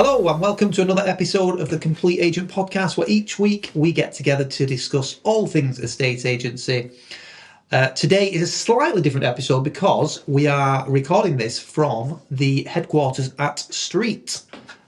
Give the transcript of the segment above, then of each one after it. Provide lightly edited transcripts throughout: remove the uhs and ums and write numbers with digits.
Hello and welcome to another episode of the Complete Agent Podcast, where each week we get together to discuss all things estate agency. Today is a slightly different episode because we are recording this from the headquarters at Street.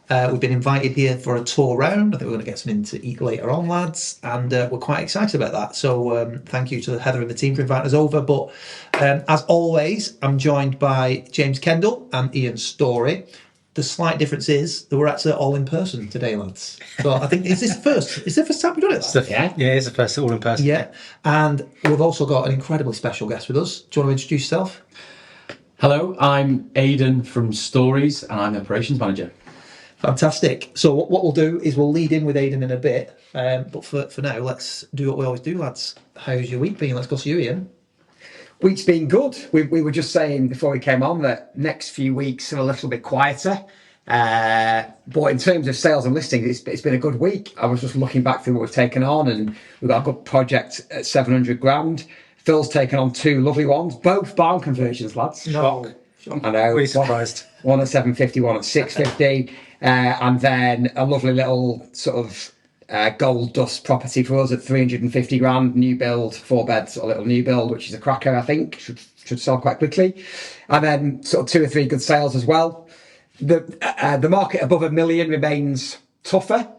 We've been invited here for a tour round. I think we're going to get something to eat later on, lads, and we're quite excited about that. So thank you to Heather and the team for inviting us over. But as always, I'm joined by James Kendall and Ian Story. The slight difference is that we're actually all in person today, lads. So I think, is this the first time we've done it? Yeah, it's the first all in person. Yeah, and we've also got an incredibly special guest with us. Do you want to introduce yourself? Hello, I'm Aidan from Storeys and I'm the operations manager. Fantastic. So what we'll do is we'll lead in with Aidan in a bit. But for now, let's do what we always do, lads. How's your week been? Let's go to you, Ian. Week's been good. We were just saying before we came on that next few weeks are a little bit quieter. But in terms of sales and listings, it's been a good week. I was just looking back through what we've taken on, and we've got a good project at 700 grand. Phil's taken on two lovely ones, both barn conversions, lads. No. I know. Really surprised. One at 750, one at 650. And then a lovely little sort of gold dust property for us at 350 grand, new build, 4 beds, a little new build, which is a cracker, I think, should sell quite quickly. And then sort of 2 or 3 good sales as well. The market above $1 million remains tougher,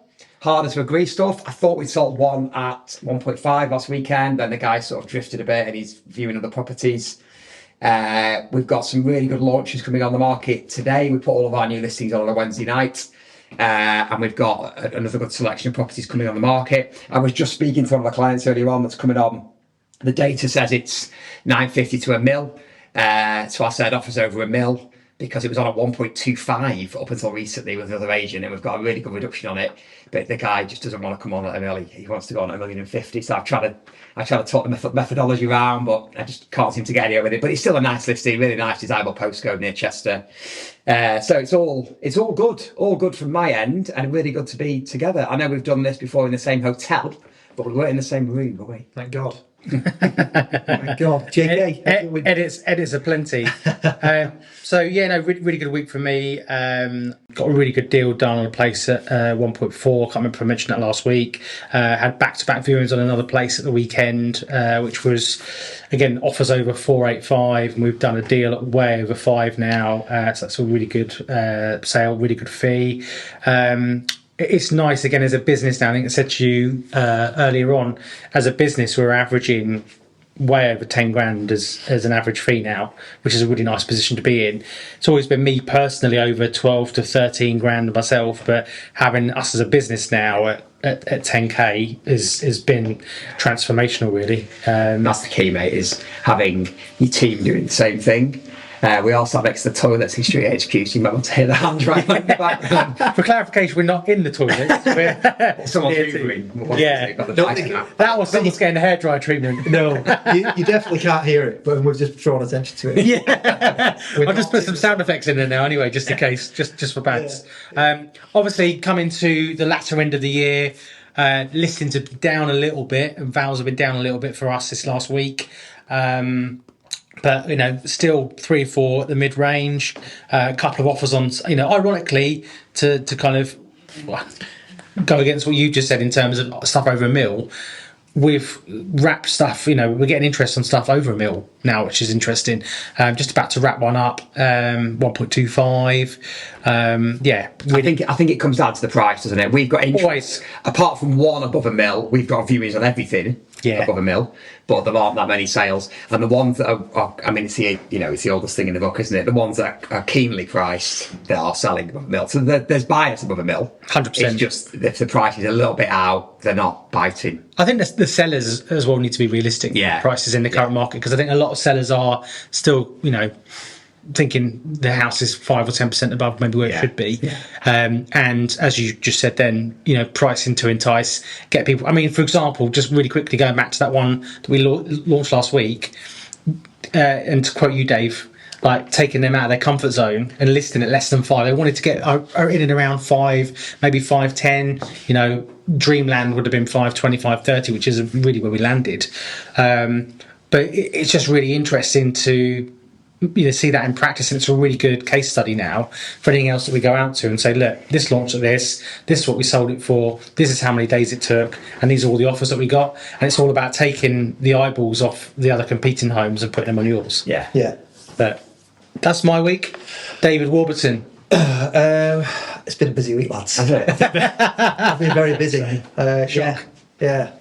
harder to agree stuff. I thought we sold one at 1.5 last weekend, then the guy sort of drifted a bit and he's viewing other properties. We've got some really good launches coming on the market today. We put all of our new listings on a Wednesday night. And we've got another good selection of properties coming on the market. I was just speaking to one of the clients earlier on that's coming on. The data says it's 950 to $1 million. So I said offers over $1 million because it was on at 1.25 up until recently with another agent, and we've got a really good reduction on it. But the guy just doesn't want to come on at $1 million. He wants to go on at $1.05 million. So I try to talk the methodology around, but I just can't seem to get anywhere with it. But it's still a nice listing, really nice, desirable postcode near Chester. So it's all good from my end, and really good to be together. I know we've done this before in the same hotel, but we weren't in the same room, were we? Thank God. Oh my God. JK. Edits are plenty. Really good week for me. Got a really good deal done on a place at 1.4. Can't remember if I mentioned that last week. Had back-to-back viewings on another place at the weekend, which was, again, offers over 485, and we've done a deal at way over 5 now. So that's a really good sale, really good fee. It's nice, again, as a business now. I think I said to you earlier on, as a business, we're averaging way over 10 grand as an average fee now, which is a really nice position to be in. It's always been me personally over 12 to 13 grand myself, but having us as a business now at 10k has been transformational, really. That's the key, mate, is having your team doing the same thing. We also have next to the toilets in Street HQ, so you might want to hear the hands right in the background. For clarification, we're not in the toilet. Someone's hoovering. Yeah. That was someone's getting a hairdryer treatment. No, you definitely can't hear it, but we've just drawn attention to it. Yeah. I'll just put some sound effects in there now anyway, just in case, just for bands. Yeah. Obviously, coming to the latter end of the year, listings have been down a little bit, and vowels have been down a little bit for us this last week. But, still 3 or 4 at the mid-range, a couple of offers on, ironically, to kind of go against what you just said in terms of stuff over $1 million. We've wrapped stuff, we're getting interest on stuff over $1 million now, which is interesting. Just about to wrap one up, 1.25. I think it comes down to the price, doesn't it? We've got interest. Always. Apart from one above $1 million, we've got viewings on everything above $1 million, but there aren't that many sales. And the ones that are it's the oldest thing in the book, isn't it? The ones that are keenly priced that are selling above $1 million. So there's buyers above $1 million. 100%. It's just if the price is a little bit out, they're not biting. I think the sellers as well need to be realistic. Yeah. Prices in the current market, because I think a lot of sellers are still, thinking the house is 5 or 10% above maybe where it should be. Yeah. And as you just said then, pricing to entice, get people. I mean, for example, just really quickly going back to that one that we launched last week, and to quote you, Dave, like taking them out of their comfort zone and listing at less than 5. They wanted to get are in and around 5, maybe 5.10. Dreamland would have been 5.20, 5.30, which is really where we landed. But it's just really interesting to see that in practice, and it's a really good case study now for anything else that we go out to and say, look, this launched at this is what we sold it for, this is how many days it took, and these are all the offers that we got. And it's all about taking the eyeballs off the other competing homes and putting them on yours. Yeah. But that's my week. David Warburton. It's been a busy week, lads. I've been very busy. Shock. Yeah.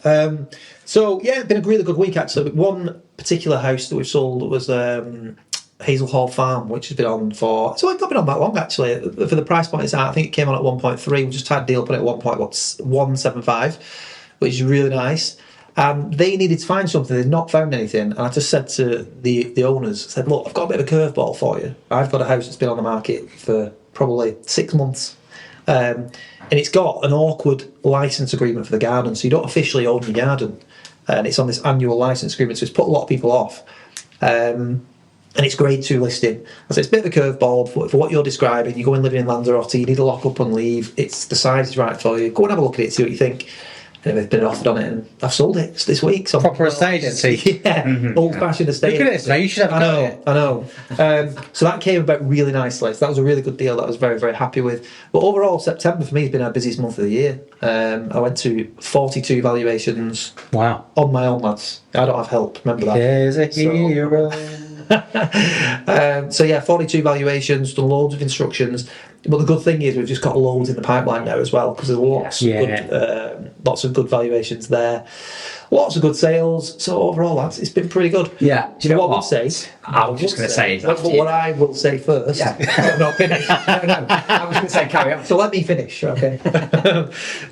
It's been a really good week actually. One particular house that we've sold was Hazel Hall Farm, which has been on for... So it's not been on that long actually. For the price point it's at, I think it came on at 1.3. We just had a deal put it at 1.175, which is really nice. And they needed to find something. They'd not found anything. And I just said to the owners, I said, look, I've got a bit of a curveball for you. I've got a house that's been on the market for probably 6 months. And it's got an awkward license agreement for the garden. So you don't officially own your garden. And it's on this annual license agreement. So it's put a lot of people off. And it's grade 2 listing. I said, it's a bit of a curveball for what you're describing. You go and live in Lanzarote, you need a lock up and leave. It's the size is right for you. Go and have a look at it, see what you think. And they've been offered on it, and I've sold it this week. So proper estate agency. Yeah, old-fashioned estate. Look at this now. You should have. I know. So that came about really nicely. So that was a really good deal. That I was very, very happy with. But overall, September for me has been our busiest month of the year. I went to 42 valuations. Wow. On my own, lads. I don't have help. Remember that. There's a hero. 42 valuations, done loads of instructions. But the good thing is we've just got loads in the pipeline now as well, because there's lots of good valuations there, lots of good sales. So overall, lads, it's been pretty good. Yeah. Do you know what I would say? I was just going to say. What I will say first. Yeah. I'm not finished. No. I was going to say carry on. So let me finish, okay?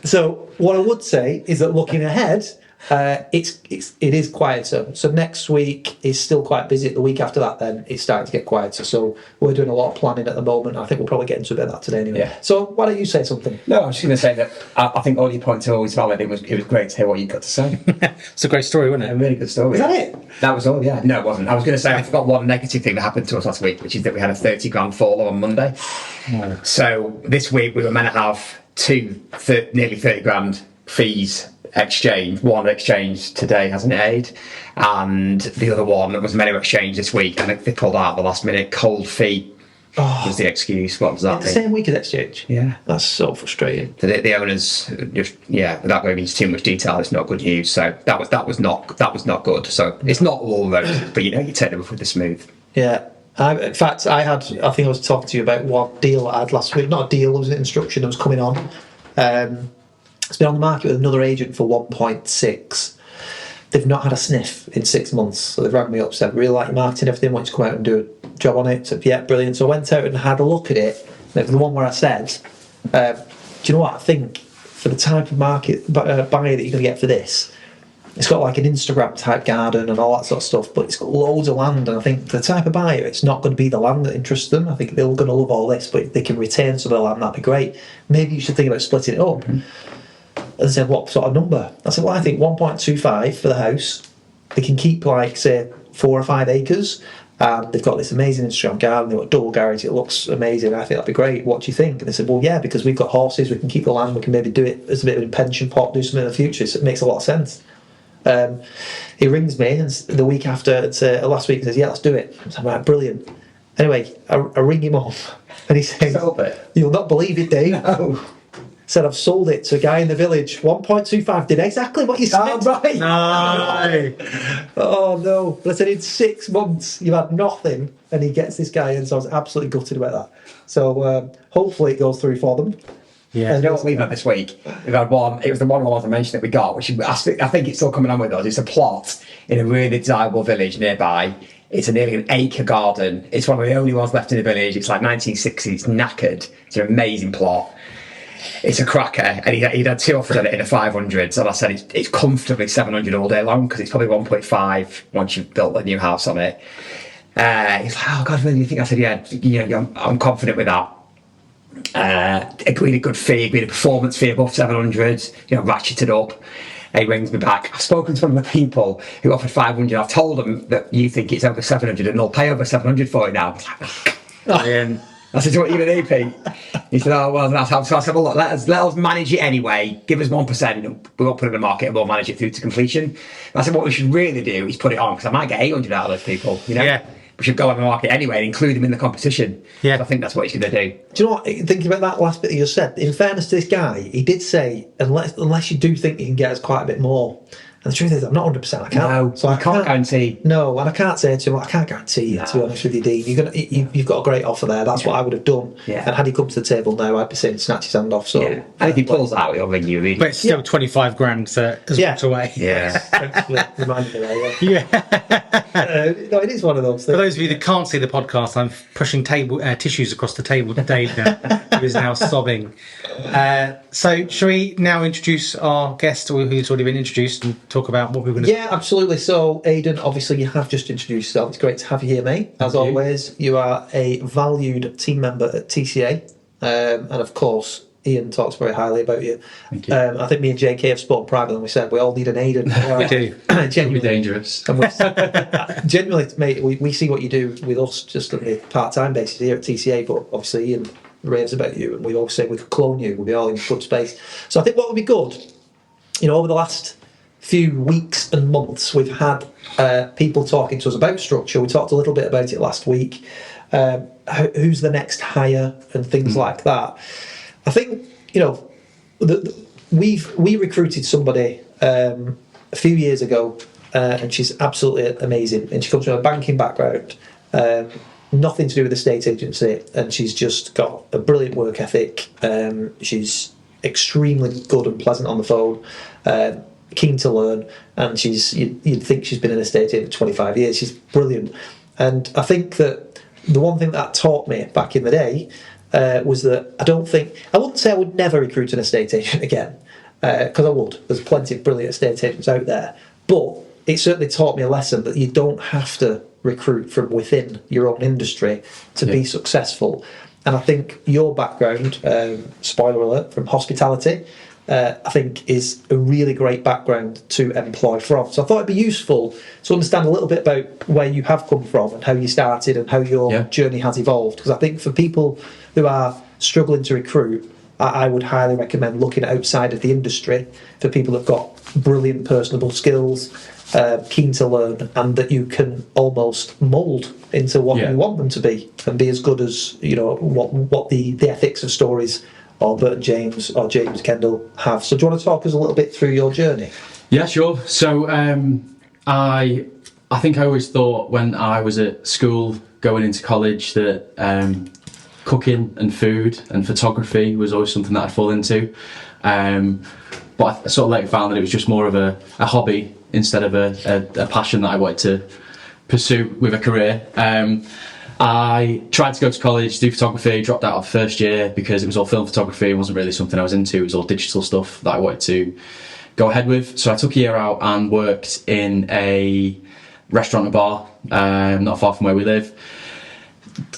So what I would say is that looking ahead, it is quieter. So next week is still quite busy. The week after that, then it's starting to get quieter. So we're doing a lot of planning at the moment. I think we'll probably get into a bit of that today anyway. Yeah. So why don't you say something? No, I was just going to say that I think all your points are always valid. It was great to hear what you got to say. It's a great story, wasn't A it? really good story. Is that it? That was all, yeah. No, it wasn't. I was going to say I forgot one negative thing that happened to us last week, which is that we had a 30 grand fall on Monday. Oh. So this week we were meant to have nearly 30 grand fees exchange. One exchange today hasn't paid, and the other one was meant to exchange this week, and they pulled out at the last minute. Cold fee was the excuse. What was that? The same week as exchange? Yeah. That's so frustrating. The owners just without going into too much detail, it's not good news. So that was not good. So it's not all roses, but you take them with the smooth. Yeah. In fact, I think I was talking to you about what deal I had last week. Not a deal, it was an instruction that was coming on. It's been on the market with another agent for 1.6. They've not had a sniff in 6 months. So they've rang me up, said, really like your marketing, everything, want you to come out and do a job on it. So yeah, brilliant. So I went out and had a look at it. And it was the one where I said, do you know what, I think for the type of market buyer that you're going to get for this, it's got like an Instagram type garden and all that sort of stuff, but it's got loads of land, and I think for the type of buyer, it's not going to be the land that interests them. I think they're going to love all this, but if they can retain some of the land, that'd be great. Maybe you should think about splitting it up. And they said, what sort of number? I said, well, I think 1.25 for the house. They can keep like, say, 4 or 5 acres. They've got this amazing Instagram garden. They've got a double garage. It looks amazing. I think that'd be great. What do you think? And they said, well, yeah, because we've got horses. We can keep the land. We can maybe do it as a bit of a pension pot, do something in the future. So it makes a lot of sense. He rings me and the week after, last week, he says, yeah, let's do it. I said, right, brilliant. Anyway, I ring him up and he says, you'll not believe it, Dave. No. Said, I've sold it to a guy in the village. 1.25 did exactly what you said. Oh, right. No. Oh, no. But I said, in 6 months, you've had nothing. And he gets this guy in, so I was absolutely gutted about that. So hopefully it goes through for them. Yeah. You know what we've had this week? We've had one. It was the one I wanted to mention that we got, which I think it's still coming on with us. It's a plot in a really desirable village nearby. It's nearly an acre garden. It's one of the only ones left in the village. It's like 1960s. It's knackered. It's an amazing plot. It's a cracker, and he'd had 2 offers on it in the 500s, and I said it's comfortably 700 all day long because it's probably 1.5 once you've built a new house on it. He's like, oh God, really? You think? I said, yeah, I'm confident with that. Agreed a good fee, agreed a performance fee above 700, ratcheted up. He rings me back. I've spoken to one of the people who offered 500. I've told them that you think it's over 700 and they'll pay over 700 for it now. I said, what are you going to do, Pete? He said, oh, well, that's how. So I said, well, look, let us manage it anyway. Give us 1%. We won't put it in the market and we'll manage it through to completion. And I said, what we should really do is put it on because I might get 800 out of those people, Yeah. should go on the market anyway and include them in the competition. Yeah. So I think that's what he's going to do. Do you know what? Thinking about that last bit you just said, in fairness to this guy, he did say, unless you do think you can get us quite a bit more. And the truth is, I'm not 100%. I can't. No, so I I can't guarantee. No, and I can't say to him, I can't guarantee you, to be honest with you, Dean. You've got a great offer there. That's what I would have done. Yeah. And had he come to the table now, I'd be saying snatch his hand off. So, Yeah. And if he pulls out, he'll ring you. But it's still 25 grand that has walked away. Yeah. Reminded me there, yeah. Yeah. No, it is one of those For things. those of you that can't see the podcast, I'm pushing tissues across the table to Dave now, who is now sobbing. So, shall we now introduce our guest, who's already been introduced, and talk about what we're going to Yeah, absolutely. So, Aidan, obviously you have just introduced yourself. It's great to have you here, mate. As always, you are a valued team member at TCA. And of course, Ian talks very highly about you. Thank you. I think me and JK have spoken privately and we said we all need an Aidan. We do. It'll be Genuinely. dangerous. And genuinely, mate, we see what you do with us just on a part-time basis here at TCA, but obviously Ian raves about you, and we always say we could clone you. We'll be all in good space. So I think what would be good, over the last few weeks and months, we've had people talking to us about structure. We talked a little bit about it last week. Who's the next hire and things like that. I think we recruited somebody a few years ago, and she's absolutely amazing. And she comes from a banking background, nothing to do with the estate agency, and she's just got a brilliant work ethic. She's extremely good and pleasant on the phone. Keen to learn, and you'd think she's been in a estate agent for 25 years. She's brilliant, and I think that the one thing that taught me back in the day was that I wouldn't say I would never recruit an estate agent again, because I would. There's plenty of brilliant estate agents out there, but it certainly taught me a lesson that you don't have to recruit from within your own industry to be successful. And I think your background, spoiler alert, from hospitality, I think is a really great background to employ from. So I thought it'd be useful to understand a little bit about where you have come from and how you started and how your journey has evolved. Because I think for people who are struggling to recruit, I would highly recommend looking outside of the industry for people that've got brilliant personable skills, keen to learn, and that you can almost mould into what you want them to be and be as good as what the ethics of Storeys or Burton James or James Kendall have. So do you want to talk us a little bit through your journey? Yeah, sure. So I think I always thought when I was at school going into college that cooking and food and photography was always something that I'd fall into. But I sort of later found that it was just more of a hobby instead of a passion that I wanted to pursue with a career. I tried to go to college, do photography, dropped out of the first year because it was all film photography. It wasn't really something I was into. It was all digital stuff that I wanted to go ahead with. So I took a year out and worked in a restaurant and bar, not far from where we live.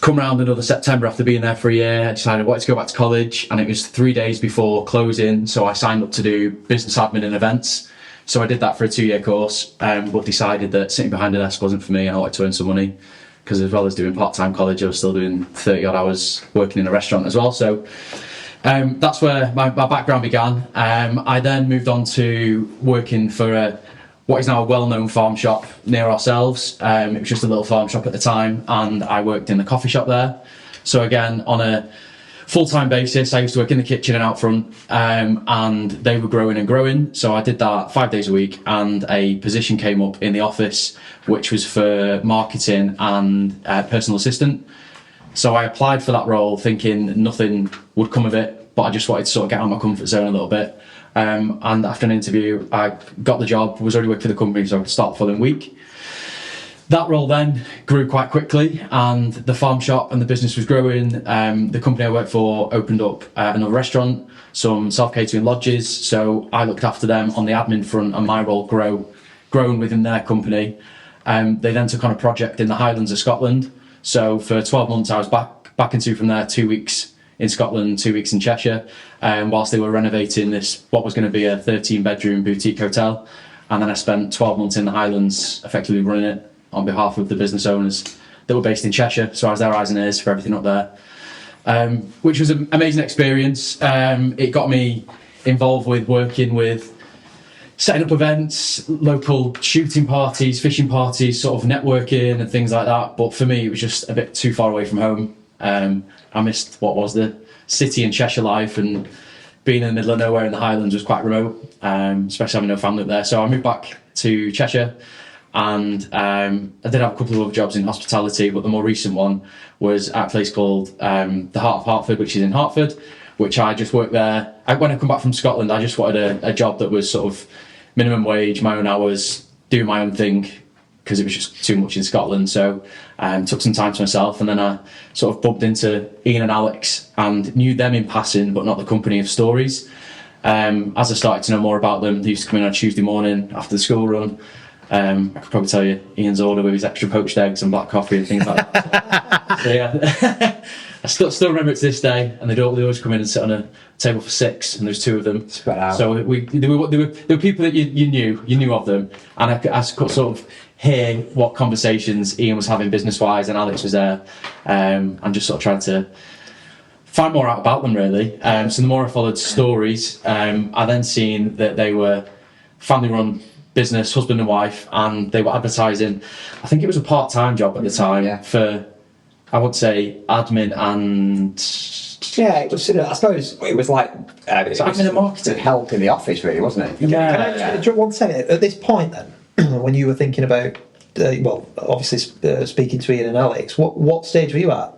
Come around another September after being there for a year, I decided I wanted to go back to college, and it was 3 days before closing, so I signed up to do business admin and events. So I did that for a 2-year course, but decided that sitting behind a desk wasn't for me. I wanted to earn some money, because as well as doing part-time college, I was still doing 30 odd hours working in a restaurant as well. So that's where my background began. I then moved on to working for what is now a well-known farm shop near ourselves. It was just a little farm shop at the time, and I worked in the coffee shop there. So again, on a full-time basis, I used to work in the kitchen and out front, and they were growing and growing. So I did that 5 days a week, and a position came up in the office, which was for marketing and personal assistant. So I applied for that role thinking nothing would come of it, but I just wanted to sort of get out of my comfort zone a little bit. And after an interview, I got the job, was already working for the company, so I could start the following week. That role then grew quite quickly, and the farm shop and the business was growing. The company I worked for opened up another restaurant, some self-catering lodges, so I looked after them on the admin front, and my role grown within their company. They then took on a project in the Highlands of Scotland, so for 12 months I was back into from there, 2 weeks in Scotland, 2 weeks in Cheshire, whilst they were renovating what was going to be a 13-bedroom boutique hotel. And then I spent 12 months in the Highlands effectively running it on behalf of the business owners that were based in Cheshire, so I was their eyes and ears for everything up there, which was an amazing experience. It got me involved with working with setting up events, local shooting parties, fishing parties, sort of networking and things like that. But for me, it was just a bit too far away from home. I missed what was the city and Cheshire life, and being in the middle of nowhere in the Highlands was quite remote, especially having no family up there. So I moved back to Cheshire, and I did have a couple of other jobs in hospitality, but the more recent one was at a place called the Heart of Hertford, which is in Hertford, which I just worked there. When I come back from Scotland, I just wanted a job that was sort of minimum wage, my own hours, doing my own thing, because it was just too much in Scotland. So took some time to myself, and then I sort of bumped into Ian and Alex and knew them in passing, but not the company of Storeys. As I started to know more about them, they used to come in on a Tuesday morning after the school run. I could probably tell you Ian's order with his extra poached eggs and black coffee and things like that. So yeah, I still remember it to this day. And they always come in and sit on a table for 6, and there's 2 of them. Spread out. So there were people that you knew of them, and I could sort of hear what conversations Ian was having business wise, and Alex was there, and just sort of trying to find more out about them really. So the more I followed Storeys, I then seen that they were family run business, husband and wife, and they were advertising, I think it was a part-time job at the time, for, I would say, admin and... Yeah, it was, I suppose it was like admin and marketing. Help in the office really, wasn't it? Can I one second, at this point then, when you were thinking about, obviously speaking to Ian and Alex, what stage were you at?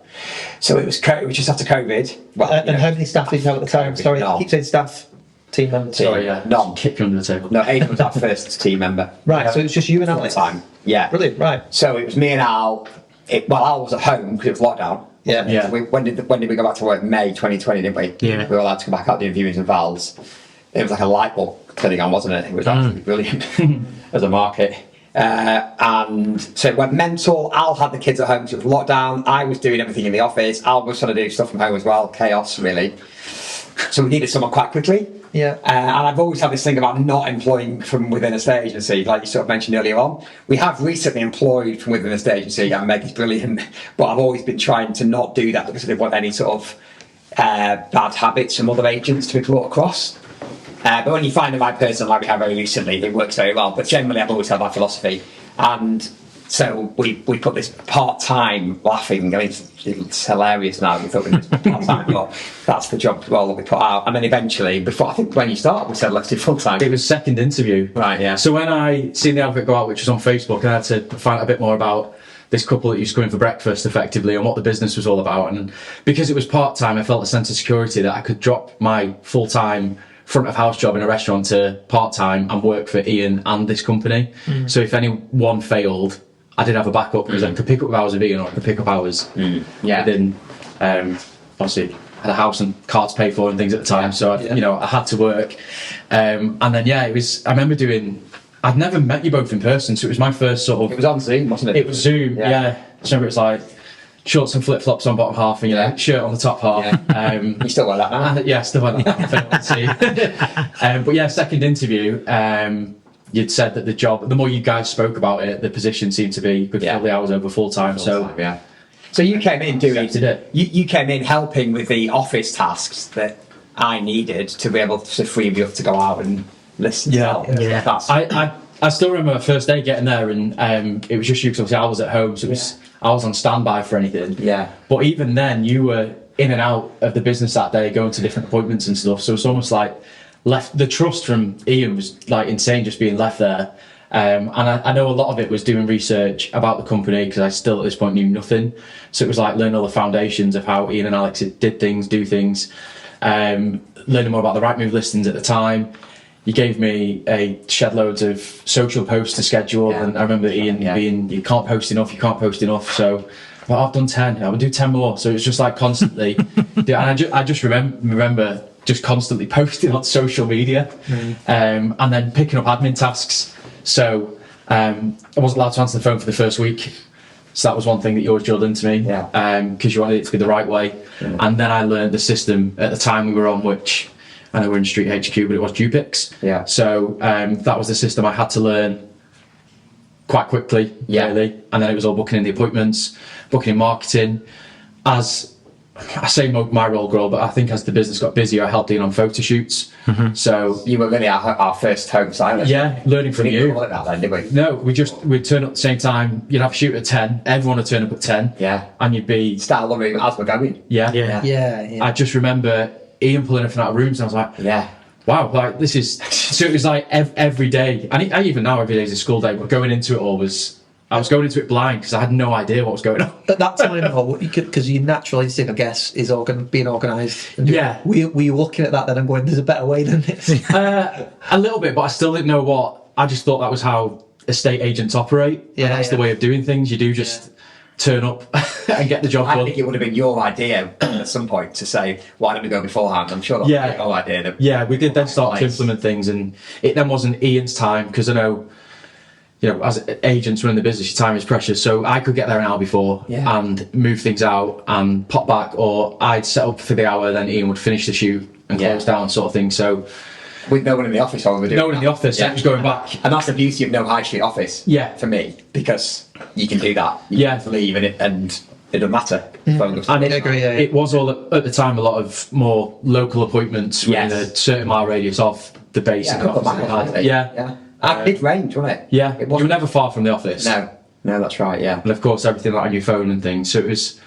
So it was just after COVID. Well, and how many staff did you have at the time? Sorry, I keep saying staff. Team member. Sorry, yeah. None. Kick you under the table. No, Aidan was our first team member. Right, so it was just you and Alex? Time. Yeah. Brilliant, right. So it was me and Al. Al was at home because it was lockdown. Yeah. When did we go back to work? May 2020, didn't we? Yeah. We were allowed to go back out doing viewings and vals. It was like a light bulb turning on, wasn't it? It was absolutely brilliant as a market. And so it went mental. Al had the kids at home, so it was lockdown. I was doing everything in the office. Al was trying to do stuff from home as well. Chaos, really. So we needed someone quite quickly. Yeah. And I've always had this thing about not employing from within a state agency, like you sort of mentioned earlier on. We have recently employed from within a state agency, and Meg is brilliant, but I've always been trying to not do that because I didn't want any sort of bad habits from other agents to be brought across. But when you find the right person, like we have very recently, it works very well. But generally, I've always had that philosophy. And so we put this part-time laughing. I mean, it's hilarious now. We thought it was part-time, but that's the job role that we put out. And then eventually, before I think when you started, we said let's do full-time. It was second interview. Right, yeah. So when I seen the advert go out, which was on Facebook, and I had to find out a bit more about this couple that used to come in for breakfast effectively and what the business was all about. And because it was part-time, I felt a sense of security that I could drop my full-time front of house job in a restaurant to part-time and work for Ian and this company. So if any one failed, I did have a backup because I could pick up hours of Ian or I could pick up hours. Within, obviously had a house and car to pay for and things at the time, so I had to work. And then it was. I remember I'd never met you both in person, so it was my first sort of. It was on Zoom, wasn't it? It was Zoom. Yeah. I remember it was like shorts and flip flops on bottom half, and shirt on the top half. Yeah. You still wear that now? Yeah, still wear that. But second interview. You'd said that the more you guys spoke about it, the position seemed to be could fill the hours over full time. So you came in doing it. You came in helping with the office tasks that I needed to be able to free me up to go out and listen. I still remember my first day getting there, and it was just you because obviously I was at home, so I was on standby for anything. Yeah. But even then, you were in and out of the business that day, going to different appointments and stuff. So it's almost like. The trust from Ian was like insane, just being left there. And I know a lot of it was doing research about the company because I still at this point knew nothing. So it was like learning all the foundations of how Ian and Alex do things, learning more about the Rightmove listings at the time. You gave me a shed loads of social posts to schedule, and I remember Ian being, you can't post enough. So I've done 10, I would do 10 more. So it was just like constantly, and I just remember just constantly posting on social media, and then picking up admin tasks. So I wasn't allowed to answer the phone for the first week. So that was one thing that you always drilled into me, because you wanted it to be the right way. And then I learned the system at the time we were on, which I know we're in Street HQ, but it was Dupix. So that was the system I had to learn quite quickly, really. And then it was all booking in the appointments, booking in marketing. As I say my role grew, but I think as the business got busier, I helped Ian on photo shoots. So You were really our first home stylist. yeah, learning from We didn't you. call it that then, did we? No, we'd turn up at the same time. You'd have a shoot at 10. Everyone would turn up at 10. Yeah. And you'd be Start the room as we're going. yeah. Yeah. I just remember Ian pulling everything out of rooms, and I was like, Yeah. wow, like this is. So it was like every day, and even now every day is a school day. But going into it all I was going into it blind because I had no idea what was going on. At that time, though, because your natural instinct, I guess, is being organised. Yeah. Were you looking at that then and going, "There's a better way than this"? A little bit, but I still didn't know what. I just thought that was how estate agents operate. Yeah, And that's the way of doing things. You do just turn up and get the job I done. think it would have been your idea at some point to say, why don't we go beforehand? I'm sure that Yeah. was your idea. That Yeah, we did then start to Nice. implement things, and it then wasn't Ian's time because I know, as agents running the business, your time is precious. So I could get there an hour before Yeah. and move things out and pop back, or I'd set up for the hour, then Ian would finish the shoot and Yeah. close down, sort of thing. So with no one in the office while we were doing no one in the office, Yeah. it was going back. And that's the beauty of no high street office. Yeah. For me, because you can do that. You Yeah. can leave and it doesn't matter. And I agree, yeah. it was all at the time a lot of more local appointments Yes. within a certain mile radius of the base. Yeah, and a couple of office. miles, wasn't it? Yeah. Yeah. And mid-range, wasn't it? Yeah, It you were wasn't. never far from the office. No, that's right. Yeah. And of course, everything like on your phone and things. So it was,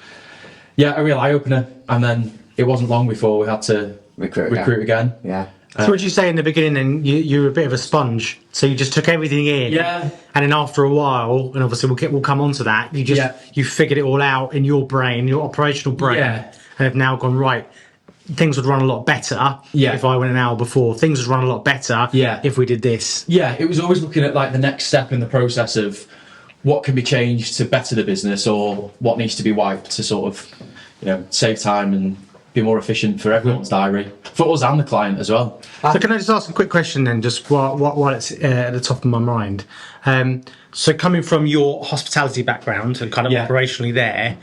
a real eye opener. And then it wasn't long before we had to Recruit again. Yeah. So what did you say in the beginning then? You were a bit of a sponge, so you just took everything in. Yeah. And then after a while, and obviously we'll come on to that, you figured it all out in your brain, your operational brain, Yeah. and have now gone, right, things would run a lot better Yeah. if I went an hour before. Things would run a lot better Yeah. if we did this. Yeah, it was always looking at like the next step in the process of what can be changed to better the business or what needs to be wiped to sort of, save time and be more efficient for everyone's diary, for us and the client as well. So can I just ask a quick question then, just while it's at the top of my mind? So coming from your hospitality background and kind of Yeah. operationally there,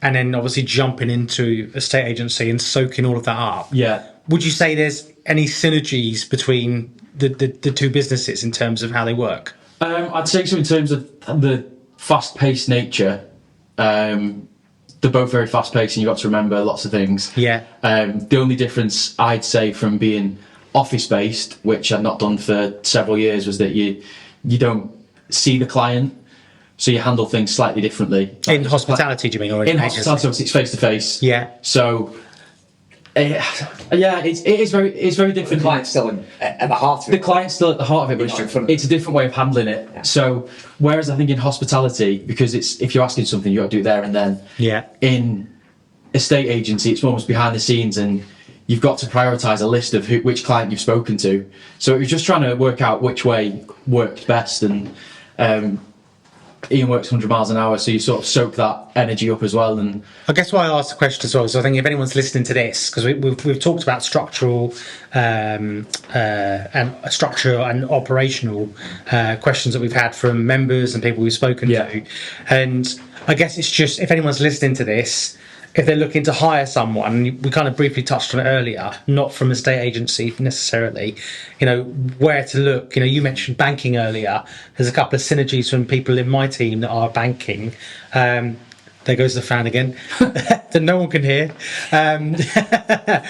and then obviously jumping into a estate agency and soaking all of that up, Yeah. would you say there's any synergies between the two businesses in terms of how they work? I'd say so in terms of the fast-paced nature. They're both very fast-paced, and you've got to remember lots of things. Yeah. The only difference I'd say from being office-based, which I'd not done for several years, was that you don't see the client, so you handle things slightly differently. In hospitality, do you mean? Or In agency? hospitality, obviously, it's face-to-face. Yeah. So, it's very different. The client's still at the heart of The it. client's still at the heart of it, but You're not in front of it's a different way of handling it. Yeah. So, whereas I think in hospitality, because if you're asking something, you got to do it there and then. Yeah. In estate agency, it's almost behind the scenes, and you've got to prioritise a list of which client you've spoken to. So it was just trying to work out which way worked best, and Ian works 100 miles an hour, so you sort of soak that energy up as well. And I guess why I asked the question as well, so I think if anyone's listening to this, because we've talked about structural and operational questions that we've had from members and people we've spoken Yeah. to, and I guess it's just if anyone's listening to this, if they're looking to hire someone, we kind of briefly touched on it earlier, not from a estate agency necessarily, where to look. You mentioned banking earlier. There's a couple of synergies from people in my team that are banking. There goes the fan again that no one can hear. But,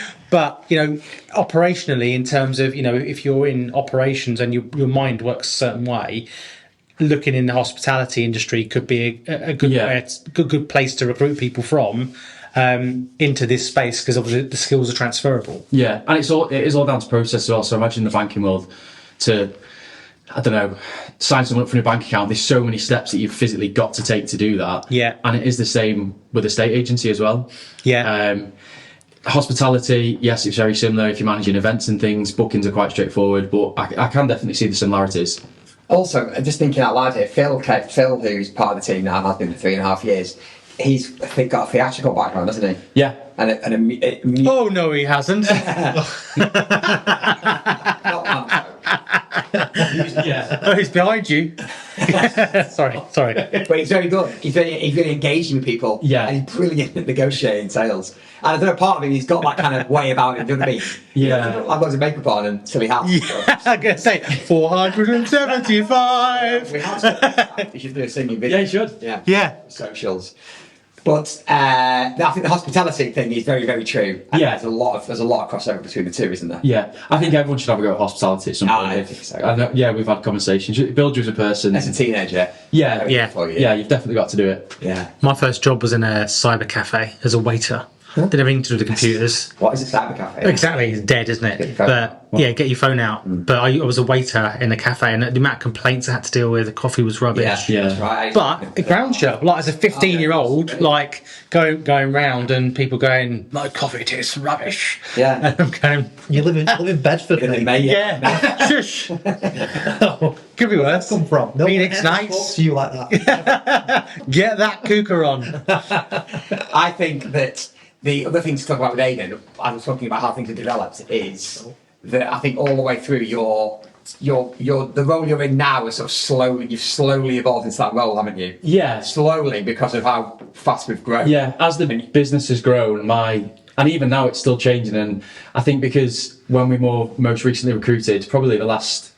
operationally, in terms of, if you're in operations and your mind works a certain way, looking in the hospitality industry could be a good good place to recruit people from into this space, because obviously the skills are transferable. yeah, and it is all down to process as well. So imagine the banking world sign someone up for a new bank account. There's so many steps that you've physically got to take to do that. Yeah. And it is the same with estate agency as well. Yeah. Hospitality, yes, it's very similar. If you're managing events and things, bookings are quite straightforward, but I can definitely see the similarities. Also, just thinking out loud here, Phil, who's part of the team now, and has been for 3.5 years, he's I think got a theatrical background, doesn't he? Yeah. Oh no, he hasn't. Yeah. Oh, he's behind you. sorry. But he's very good. He's really engaging with people. Yeah. And he's brilliant at negotiating sales. And I don't know, part of him, he's got that kind of way about him, doesn't he? Yeah. I've got a makeup on and silly hat. Yeah, I'm going to say 475. We have to. You should do a singing video. Yeah, you should. Yeah. Yeah. Socials. But I think the hospitality thing is very, very true. And Yeah. there's a lot of crossover between the two, isn't there? Yeah, I think everyone should have a go at hospitality at some point. I think so. I know, yeah, we've had conversations. It builds you as a person. As a teenager. Yeah, very yeah. good for you. yeah, you've definitely got to do it. Yeah. My first job was in a cyber cafe as a waiter. Did everything to do with the computers. What is a cyber cafe? Exactly, it's dead, isn't Get your it? phone But yeah, get your phone out. But I was a waiter in a cafe, and the amount of complaints I had to deal with, the coffee was rubbish. Yeah, Yeah. that's right. But it grounds you, like as a 15-year-old, like going round and people going, "My coffee tastes rubbish." Yeah. And I'm going, You live in Bedford, mate. Mate, "Yeah, shush." Could be worse. Come from? No Phoenix one ever nights. talks to you like that. Get that cooker on. I think that the other thing to talk about with Aidan, I was talking about how things have developed, is that I think all the way through your the role you're in now is sort of you've slowly evolved into that role, haven't you? Yeah, Slowly, because of how fast we've grown. yeah. As the business has grown, and even now it's still changing. And I think because when we most recently recruited, probably the last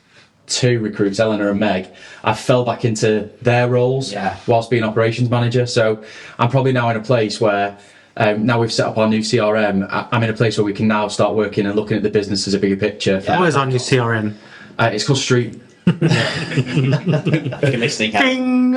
2 recruits, Eleanor and Meg, I fell back into their roles whilst being operations manager. So I'm probably now in a place where now we've set up our new CRM. I'm in a place where we can now start working and looking at the business as a bigger picture. Where's our new CRM? It's called Street. Listening. Ding!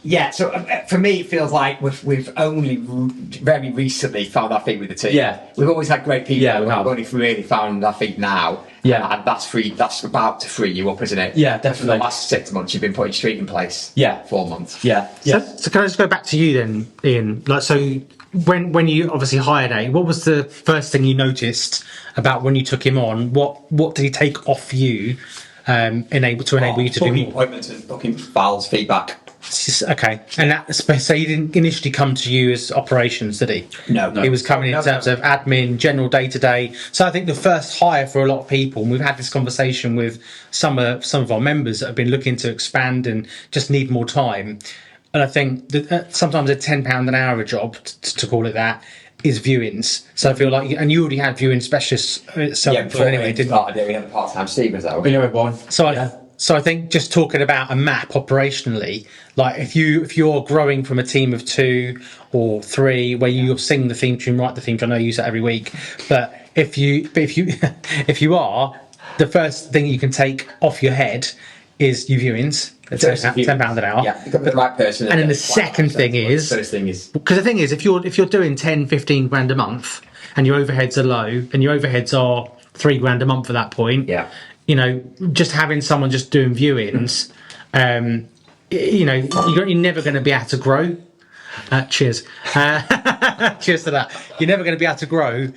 Yeah, so for me, it feels like we've only very recently found our feet with the team. Yeah. We've always had great people. Yeah, we have. We've only really found our feet now. Yeah. And that's about to free you up, isn't it? Yeah, For definitely. the last 6 months, you've been putting Street in place. Yeah. 4 months. Yeah, So, yeah. so can I just go back to you then, Ian? Like, so when you obviously hired A, what was the first thing you noticed about when you took him on? What did he take off you, enable you to do booking more? appointments and booking files, feedback. Okay, and so he didn't initially come to you as operations, did he? No. He was coming in terms of admin, general day to day. So I think the first hire for a lot of people, and we've had this conversation with some of our members that have been looking to expand and just need more time. And I think that sometimes a £10 an hour job, to call it that, is viewings. So I feel like, and you already had viewing specialists Before anyway, we didn't you? started, we had a part-time Steve as well. Anyway, one. So I think just talking about a map operationally, like if you're growing from a team of 2 or 3, where you sing the theme tune, write the theme tune, I know you use that every week, but if you if you are, the first thing you can take off your head is your viewings. £10 an hour. Yeah, you've got the right person. And then the second thing is, first thing is, because the thing is, if you're doing 10-15 grand a month and your overheads are low and your overheads are £3 grand a month at that point, yeah. you know, just having someone just doing viewings, you know, you're never going to be able to grow. Cheers. Cheers to that. You're never going to be able to grow.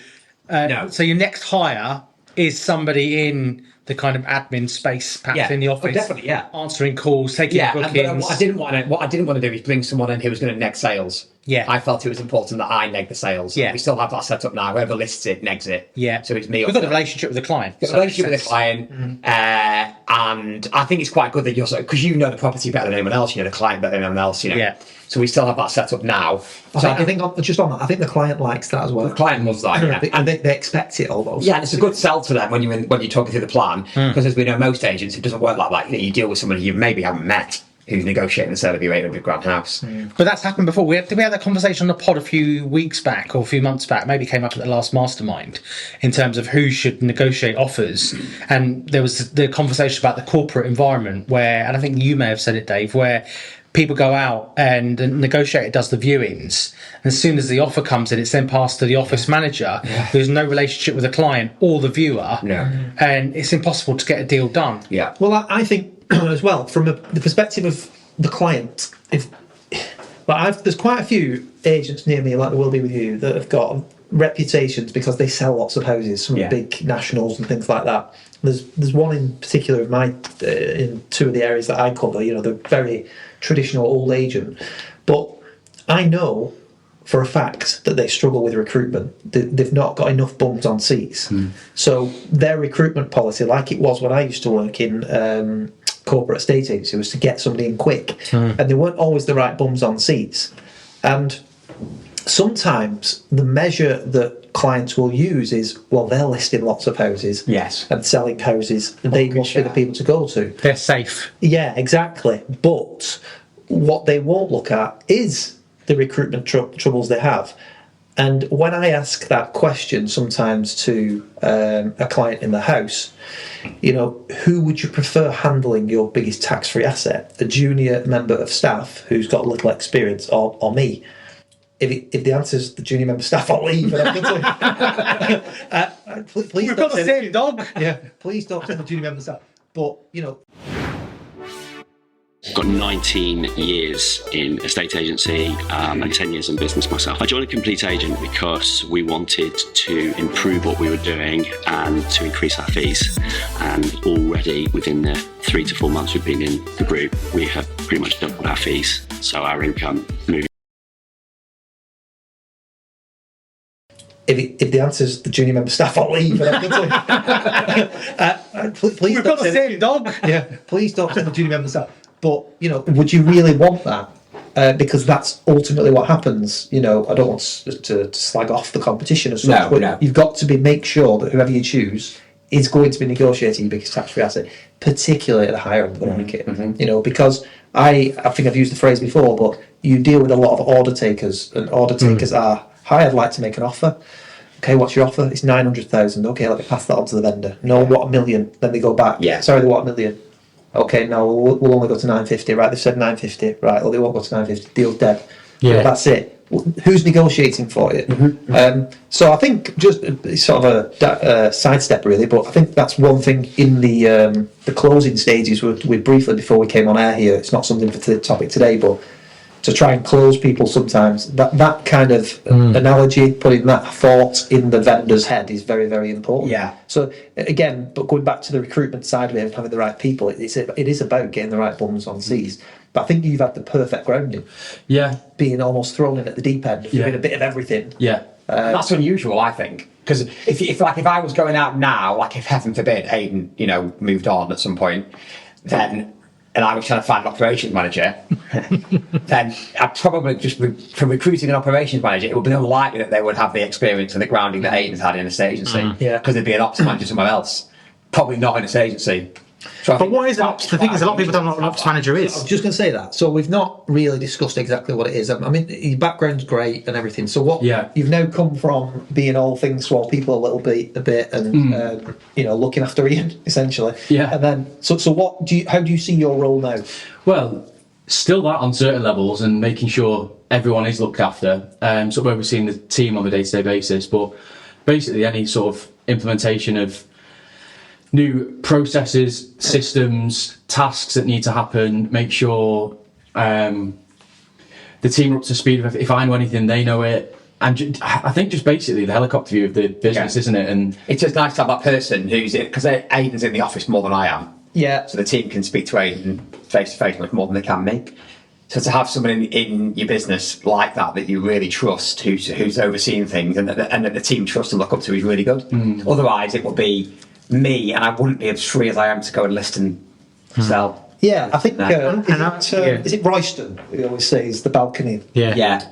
No. So your next hire is somebody in the kind of admin space, perhaps in the office, definitely, yeah. answering calls, taking bookings. What I didn't want to do is bring someone in who was going to neg sales. Yeah. I felt it was important that I neg the sales. Yeah. We still have that set up now. Whoever lists it negs it. Yeah. So it's me. We've got a relationship with the client. Got a relationship with the client, and I think it's quite good that you're because you know the property better than anyone else. You know the client better than anyone else. You know. Yeah. So we still have that set up now. So I think just on that, I think the client likes that as well. the client loves that. Yeah. And they expect it almost. Yeah, and it's a good sell to them when you're talking through the plan, because as we know, most agents, it doesn't work like that. You deal with somebody you maybe haven't met who's negotiating the sale of your 800 grand house. But that's happened before. Did we have that conversation on the pod a few weeks back or a few months back? Maybe it came up at the last mastermind in terms of who should negotiate offers. And there was the conversation about the corporate environment where, and I think you may have said it, Dave, where people go out and the negotiator does the viewings. And as soon as the offer comes in, it's then passed to the office manager who's no relationship with the client or the viewer. Yeah. And it's impossible to get a deal done. Yeah. Well, I think as well from the perspective of the client, there's quite a few agents near me, like there will be with you, that have got reputations because they sell lots of houses, some big nationals and things like that. There's one in particular of my in 2 of the areas that I cover. You know, they're very traditional old agent, but I know for a fact that they struggle with recruitment. They've not got enough bums on seats. So their recruitment policy, like it was when I used to work in corporate estate agency, was to get somebody in quick, and they weren't always the right bums on seats. And sometimes the measure that clients will use is, well, they're listing lots of houses, and selling houses. They must be the people to go to. They're safe. Yeah, exactly. But what they won't look at is the recruitment troubles they have. And when I ask that question sometimes to a client in the house, who would you prefer handling your biggest tax-free asset? A junior member of staff who's got little experience, or me? If the answer is the junior member of staff, I'll leave. And please We've got the same dog. Yeah, please don't say the junior member of staff. But I've got 19 years in estate agency and 10 years in business myself. I joined a complete agent because we wanted to improve what we were doing and to increase our fees. And already within the 3 to 4 months we've been in the group, we have pretty much doubled our fees. So our income moving. If the answer is the junior member of staff, I'll leave. Please We've got the same dog. Yeah, please don't say the junior member of staff. But would you really want that? Because that's ultimately what happens. I don't want to slag off the competition as such. No. You've got to make sure that whoever you choose is going to be negotiating your biggest tax-free asset, particularly at the higher end of the market. Because I think I've used the phrase before, but you deal with a lot of order takers, and order takers are, hi, I'd like to make an offer. Okay, what's your offer? It's 900,000. Okay, let me pass that on to the vendor. No, what, $1 million? Then they go back. Yeah. Sorry, they want $1 million. Okay, no, we'll only go to 950. Right, they've said 950. Right, well, they won't go to 950. Deal's dead. Yeah. That's it. Who's negotiating for you? So I think just it's sort of a sidestep, really, but I think that's one thing in the closing stages. We briefly, before we came on air here, it's not something for the topic today, but to try and close people sometimes, that kind of analogy, putting that thought in the vendor's head is very, very important. Yeah. So again, but going back to the recruitment side of it, having the right people, it is about getting the right bums on seats. But I think you've had the perfect grounding. Yeah. Being almost thrown in at the deep end, doing a bit of everything. Yeah. That's unusual, I think. Because if I was going out now, like if heaven forbid Aidan, moved on at some point, then, and I was trying to find an operations manager, then I'd probably just, from recruiting an operations manager, it would be unlikely that they would have the experience and the grounding that Aidan's had in this agency. Yeah. Because they'd be an ops manager somewhere else. Probably not in this agency. So But what is an ops? The thing is, a lot of people don't know what an ops manager I is. was just going to say that. So we've not really discussed exactly what it is. I mean, your background's great and everything. So what? Yeah. You've now come from being all things to all people a bit, and looking after Ian essentially. Yeah. And then, so what do you? How do you see your role now? Well, still that on certain levels and making sure everyone is looked after. Sort of overseeing the team on a day-to-day basis, but basically any sort of implementation of new processes, systems, tasks that need to happen, make sure the team are up to speed. If I know anything, they know it. And I think just basically the helicopter view of the business, isn't it? And it's just nice to have that person who's in, because Aidan's in the office more than I am. Yeah. So the team can speak to Aidan face to face much more than they can me. So to have someone in your business like that you really trust, who's overseeing things, and that the team trust and look up to is really good. Otherwise, it would be me, and I wouldn't be as free as I am to go and list and sell. Yeah, I think Yeah. is it Royston? We always say is the balcony. Yeah.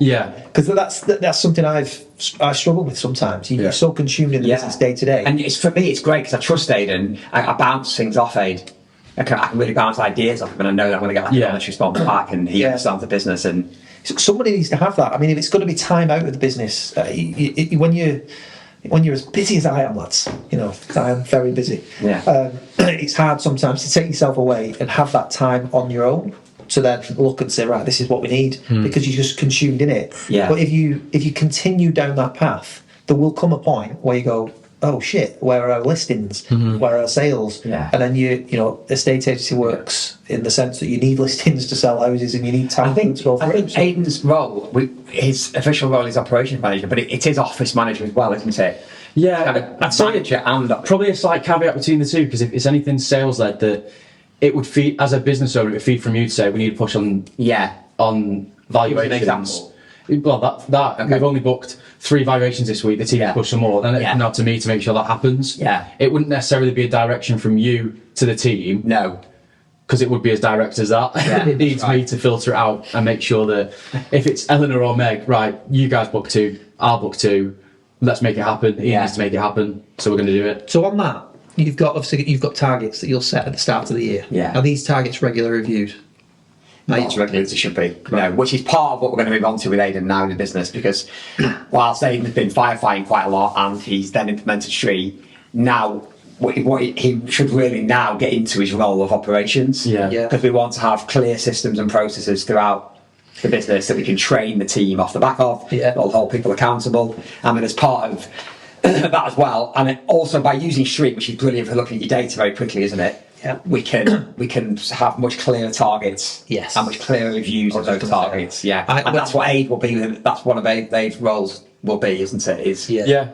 Because that's something I struggle with sometimes. You're so consumed in the business day to day. And for me, it's great because I trust Aidan. I bounce things off Aid. I can really bounce ideas off him, and I know that I'm going to get that honest response back, and he understands the business. And somebody needs to have that. I mean, if it's going to be time out of the business, when you're as busy as I am, lads, I am very busy. Yeah. It's hard sometimes to take yourself away and have that time on your own to then look and say, right, this is what we need, because you're just consumed in it. Yeah. But if you continue down that path, there will come a point where you go, oh shit, where are our listings? Where are our sales? Yeah. And then estate agency works in the sense that you need listings to sell houses and you need time to go through I think Aidan's role, his official role is operations manager, but it is office manager as well, isn't it? yeah, Kind of I'd say manager and probably a slight caveat between the two, because if it's anything sales led, that it would feed, as a business owner, it would feed from you to say we need to push on valuations. example. Well, that Okay. we've only booked 3 valuations this week. The team will push some more. Then it would come down to me to make sure that happens. Yeah. It wouldn't necessarily be a direction from you to the team, No. because it would be as direct as that. Yeah, It needs me to filter it out and make sure that if it's Eleanor or Meg, right, you guys book 2, I'll book 2. Let's make it happen. He needs to make it happen, so we're going to do it. So on that, you've got targets that you'll set at the start of the year. Yeah. Are these targets regularly reviewed? not as regularly as it should be. No, which is part of what we're going to move on to with Aidan now in the business, because whilst Aidan's been firefighting quite a lot and he's then implemented Street, now what he should really now get into his role of operations. Because we want to have clear systems and processes throughout the business that we can train the team off the back of, that'll hold people accountable. And then as part of that as well, and also by using Street, which is brilliant for looking at your data very quickly, isn't it? We can have much clearer targets, and much clearer reviews of those targets. And that's what Aid will be. That's one of Aid's roles will be, isn't it?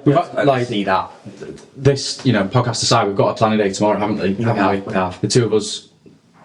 We've got, see that. This, podcast aside, we've got a planning day tomorrow, haven't we? We have. The two of us,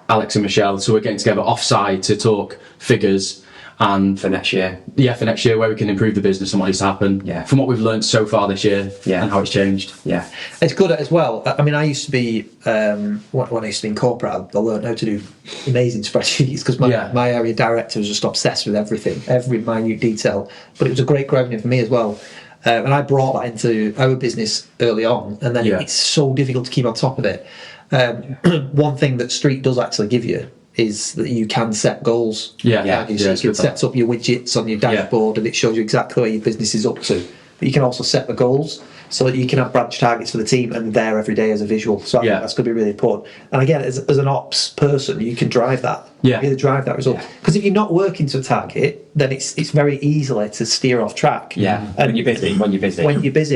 Alex and Michelle, so we're getting together offside to talk figures and for next year. For next year, where we can improve the business and what needs to happen. From what we've learned so far this year, and how it's changed. It's good as well. I mean, I used to be when I used to be in corporate, I learned how to do amazing spreadsheets because my area director was just obsessed with everything, every minute detail. But it was a great grounding for me as well. And I brought that into our business early on, and then it's so difficult to keep on top of it. One thing that Street does actually give you is that you can set goals. You can set up your widgets on your dashboard and it shows you exactly where your business is up to. But you can also set the goals so that you can have branch targets for the team and there every day as a visual. So I think that's going to be really important. And again, as an ops person, you can drive that. Really drive that result. Because if you're not working to a target, then it's very easily to steer off track. And when you're busy.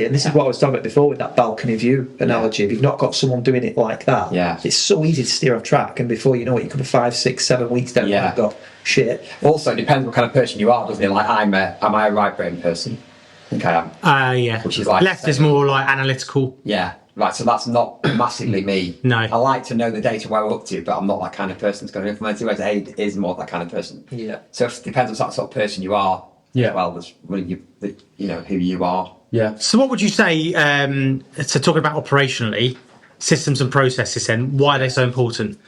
And this is what I was talking about before with that balcony view analogy. If you've not got someone doing it like that, it's so easy to steer off track. And before you know it, you could be 5, 6, 7 weeks down and you've got shit. Also, it depends what kind of person you are, doesn't it? Like, am I a right brain person? I think I am. Which is like left is more like analytical. Right, so that's not massively me. No. I like to know the data where we're up to, but I'm not that kind of person that's going to implement it, whereas Aid is more that kind of person. So it depends on what sort of person you are, as well as who you are. So what would you say, so talking about operationally, systems and processes then, why are they so important?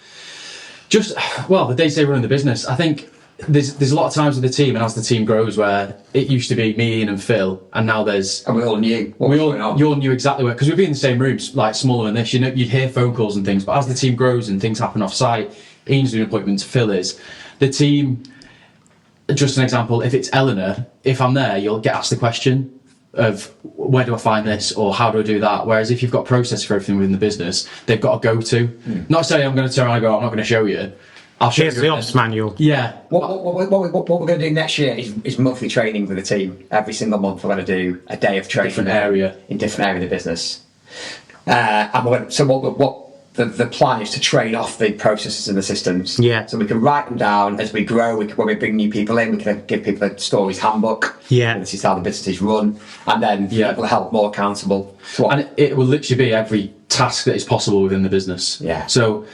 The day-to-day running the business, I think there's a lot of times with the team, and as the team grows, where it used to be me, Ian and Phil, and now and we all knew you all knew exactly where, because we'd be in the same rooms, like smaller than this, you'd hear phone calls and things, but as the team grows and things happen off-site, Ian's doing appointments, Phil is, the team, just an example, if it's Eleanor, if I'm there, you'll get asked the question of where do I find this or how do I do that, whereas if you've got process for everything within the business, they've got to go to. Not saying I'm going to turn around and go, I'm not going to show you. I'll show you the ops manual. What we're going to do next year is monthly training with the team. Every single month we're going to do a day of training in different area of the business. The plan is to train off the processes and the systems. So we can write them down as we grow. When we bring new people in, we can give people a Storeys handbook. This is how the business is run, and then people are held more accountable. And it will literally be every task that is possible within the business. So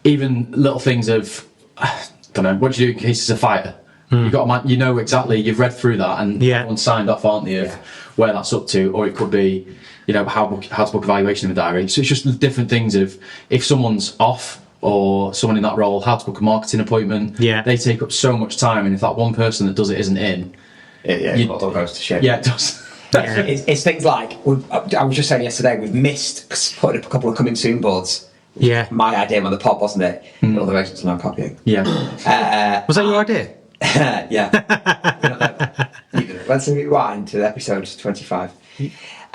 even little things of, I don't know, what do you do in case it's a fire? You've got exactly, you've read through that and everyone's signed off, aren't they, of where that's up to, or it could be, how to book evaluation in the diary. So it's just the different things of, if someone's off or someone in that role, how to book a marketing appointment, they take up so much time, and if that one person that does it isn't in, it all goes to shit. It does. It's things like, I was just saying yesterday, we've missed putting up a couple of coming soon boards. My idea on the pod, wasn't it? All the agents are now copying. Was that your idea? Let's rewind to episode 25.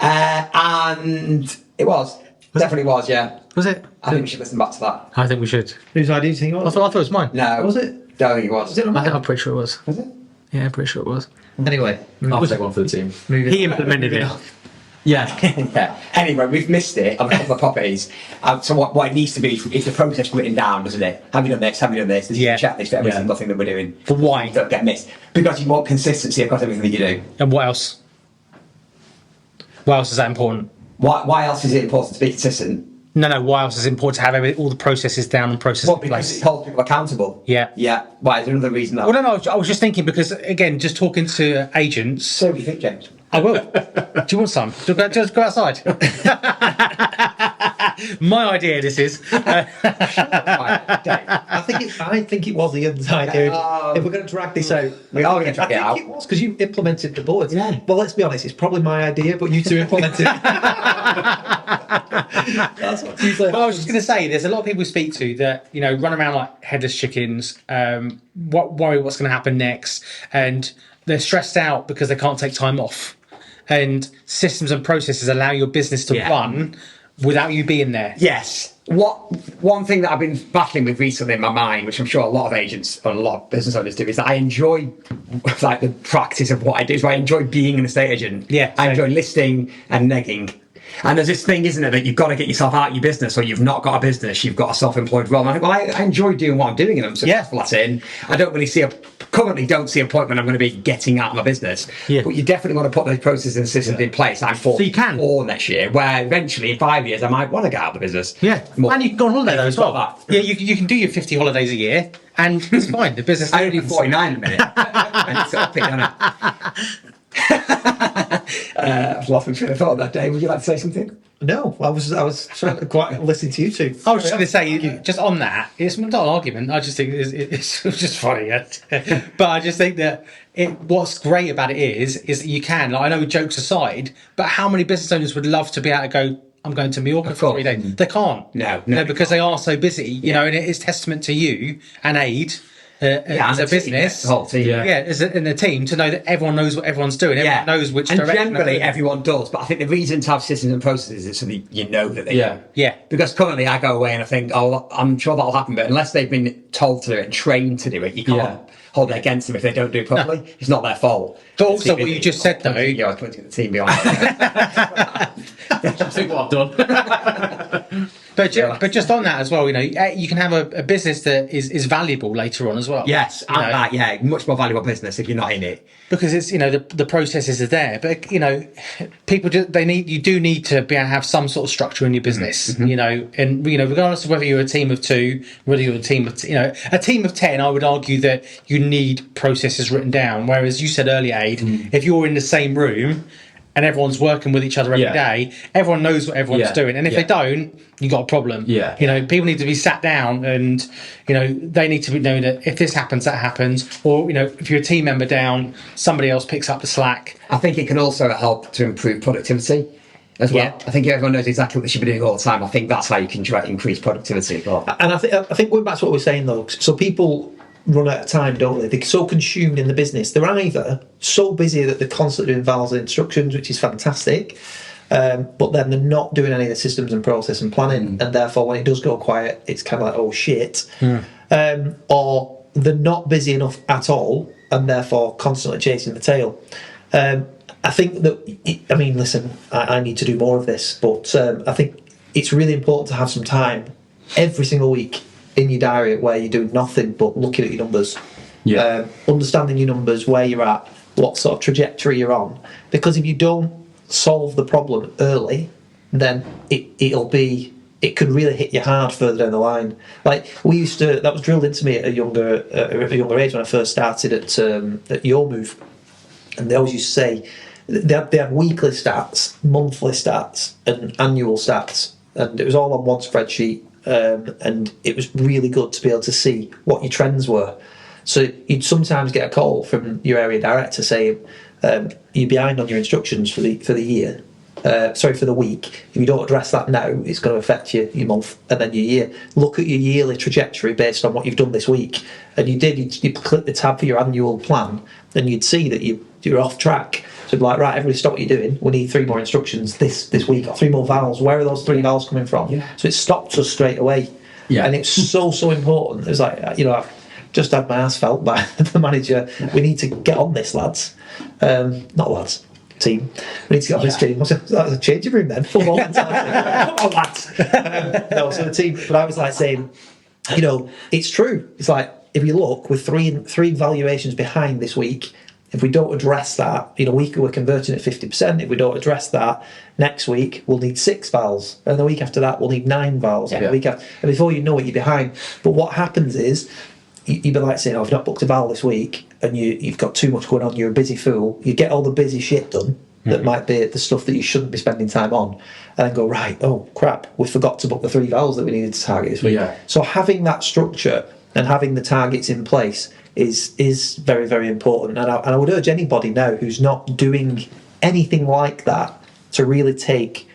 And it definitely was. Was it? I think we should listen back to that. I think we should. Whose idea do you think it was? I thought it was mine. No. Was it? Don't think it was. I'm pretty sure it was. Was it? Yeah, I'm pretty sure it was. Anyway, I'll take one for the team. He implemented it. Anyway, we've missed it on a couple of properties. So what it needs to be is the process written down, doesn't it? Have you done this? Have you done this? There's a checklist for every single thing that we're doing. For why? Don't get missed. Because you want consistency across everything that you do. And what else? Why else is that important? Why else is it important to be consistent? No. Why else is it important to have all the processes down and processes in place? Because it holds people accountable. Yeah. Why? Is there another reason? Well, no. I was just thinking because, again, just talking to agents. So do you think, James? I will. Do you want some? Just go outside. My idea, this is. I think it was Ian's idea. If we're going to drag this out, we are going to drag it out. I think it was because you implemented the boards. Well, let's be honest, it's probably my idea, but you two implemented it. That's what you say. Well, I was just going to say, there's a lot of people we speak to that, you know, run around like headless chickens, worry what's going to happen next, and they're stressed out because they can't take time off. And systems and processes allow your business to run without you being there. Yes. One thing that I've been battling with recently in my mind, which I'm sure a lot of agents or a lot of business owners do, is that I enjoy like the practice of what I do. So I enjoy being an estate agent. Yeah. I enjoy listing and negging. And there's this thing, isn't it, that you've got to get yourself out of your business, or you've not got a business, you've got a self-employed role. And I think, well, I enjoy doing what I'm doing, and I'm successful at it. And I don't really currently don't see a point when I'm going to be getting out of my business. Yeah. But you definitely want to put those processes and systems in place. I'm for next year, where eventually in 5 years I might want to get out of the business. Yeah. More. And you can go on holiday though as well. That. Yeah, you can do your 50 holidays a year, and it's fine. The business. I only do 49 a minute. And it's up it, doesn't it? I was laughing through the thought that day. Would you like to say something? No, I was trying to quite listen to you two. I was just going to say, just on that, it's not an argument. I just think it's just funny. But I just think that what's great about it is that you can, like, I know jokes aside, but how many business owners would love to be able to go, I'm going to Mallorca for 3 days? They can't. No, because they are so busy, you know, and it is testament to you and Aid. As a business, the whole team. In the team, to know that everyone knows what everyone's doing, everyone knows which direction. And generally, everyone does. But I think the reason to have systems and processes is so that you know that they do. Yeah. Because currently, I go away and I think, I'm sure that'll happen, but unless they've been told to do it and trained to do it, you can't hold it against them if they don't do it properly. No. It's not their fault. But also, what you just said, though, I was putting the team behind. I think what I've done. But just on that as well, you know, you can have a business that is valuable later on as well. Yes, much more valuable business if you're not in it. Because it's, you know, the processes are there, but, you know, people you do need to be able to have some sort of structure in your business, you know, and, you know, regardless of whether you're a team of 2, whether you're a team of, a team of 10, I would argue that you need processes written down. Whereas you said earlier, Aid, if you're in the same room and everyone's working with each other every day, everyone knows what everyone's doing. And if they don't, you got a problem. Yeah. You know, people need to be sat down and, you know, they need to know that if this happens, that happens. Or, you know, if you're a team member down, somebody else picks up the slack. I think it can also help to improve productivity as well. I think everyone knows exactly what they should be doing all the time. I think that's how you can try to increase productivity as well. And I think going back to what we're saying though, so people run out of time, don't they? They're so consumed in the business. They're either so busy that they're constantly doing vals and instructions, which is fantastic, but then they're not doing any of the systems and process and planning, and therefore when it does go quiet, it's kind of like, oh shit. Or they're not busy enough at all, and therefore constantly chasing the tail. I think that, I mean, listen, I need to do more of this, but I think it's really important to have some time every single week in your diary where you're doing nothing but looking at your numbers, understanding your numbers, where you're at, what sort of trajectory you're on. Because if you don't solve the problem early, then it could really hit you hard further down the line. Like that was drilled into me at a younger age when I first started at Your Move, and they always used to say they had weekly stats, monthly stats, and annual stats, and it was all on one spreadsheet. And it was really good to be able to see what your trends were. So you'd sometimes get a call from your area director saying you're behind on your instructions for the year. For the week. If you don't address that now, it's going to affect your month and then your year. Look at your yearly trajectory based on what you've done this week. And you'd click the tab for your annual plan, and you'd see that you're off track. So it'd be like, right, everybody stop what you're doing. We need 3 more instructions this week, or 3 more vowels. Where are those 3 vowels coming from? Yeah. So it stopped us straight away. Yeah. And it's so important. It was like, you know, I've just had my ass felt by the manager. We need to get on this, lads. Not lads. Team. We need to get on this team. That was a changing room then. Full on mentality. Come on, lads. No, so the team. But I was like saying, you know, it's true. It's like, if you look, with three valuations behind this week, if we don't address that, you know, we're converting at 50%. If we don't address that, next week we'll need 6 vowels, and the week after that we'll need 9 vowels. And the week after, and before you know it, you're behind. But what happens is, you'd be like saying, "Oh, I've not booked a vowel this week," and you've got too much going on. You're a busy fool. You get all the busy shit done that might be the stuff that you shouldn't be spending time on, and then go, right, oh crap, we forgot to book the 3 vowels that we needed to target this week. Yeah. So having that structure and having the targets in place is very, very important. And I would urge anybody now who's not doing anything like that to really take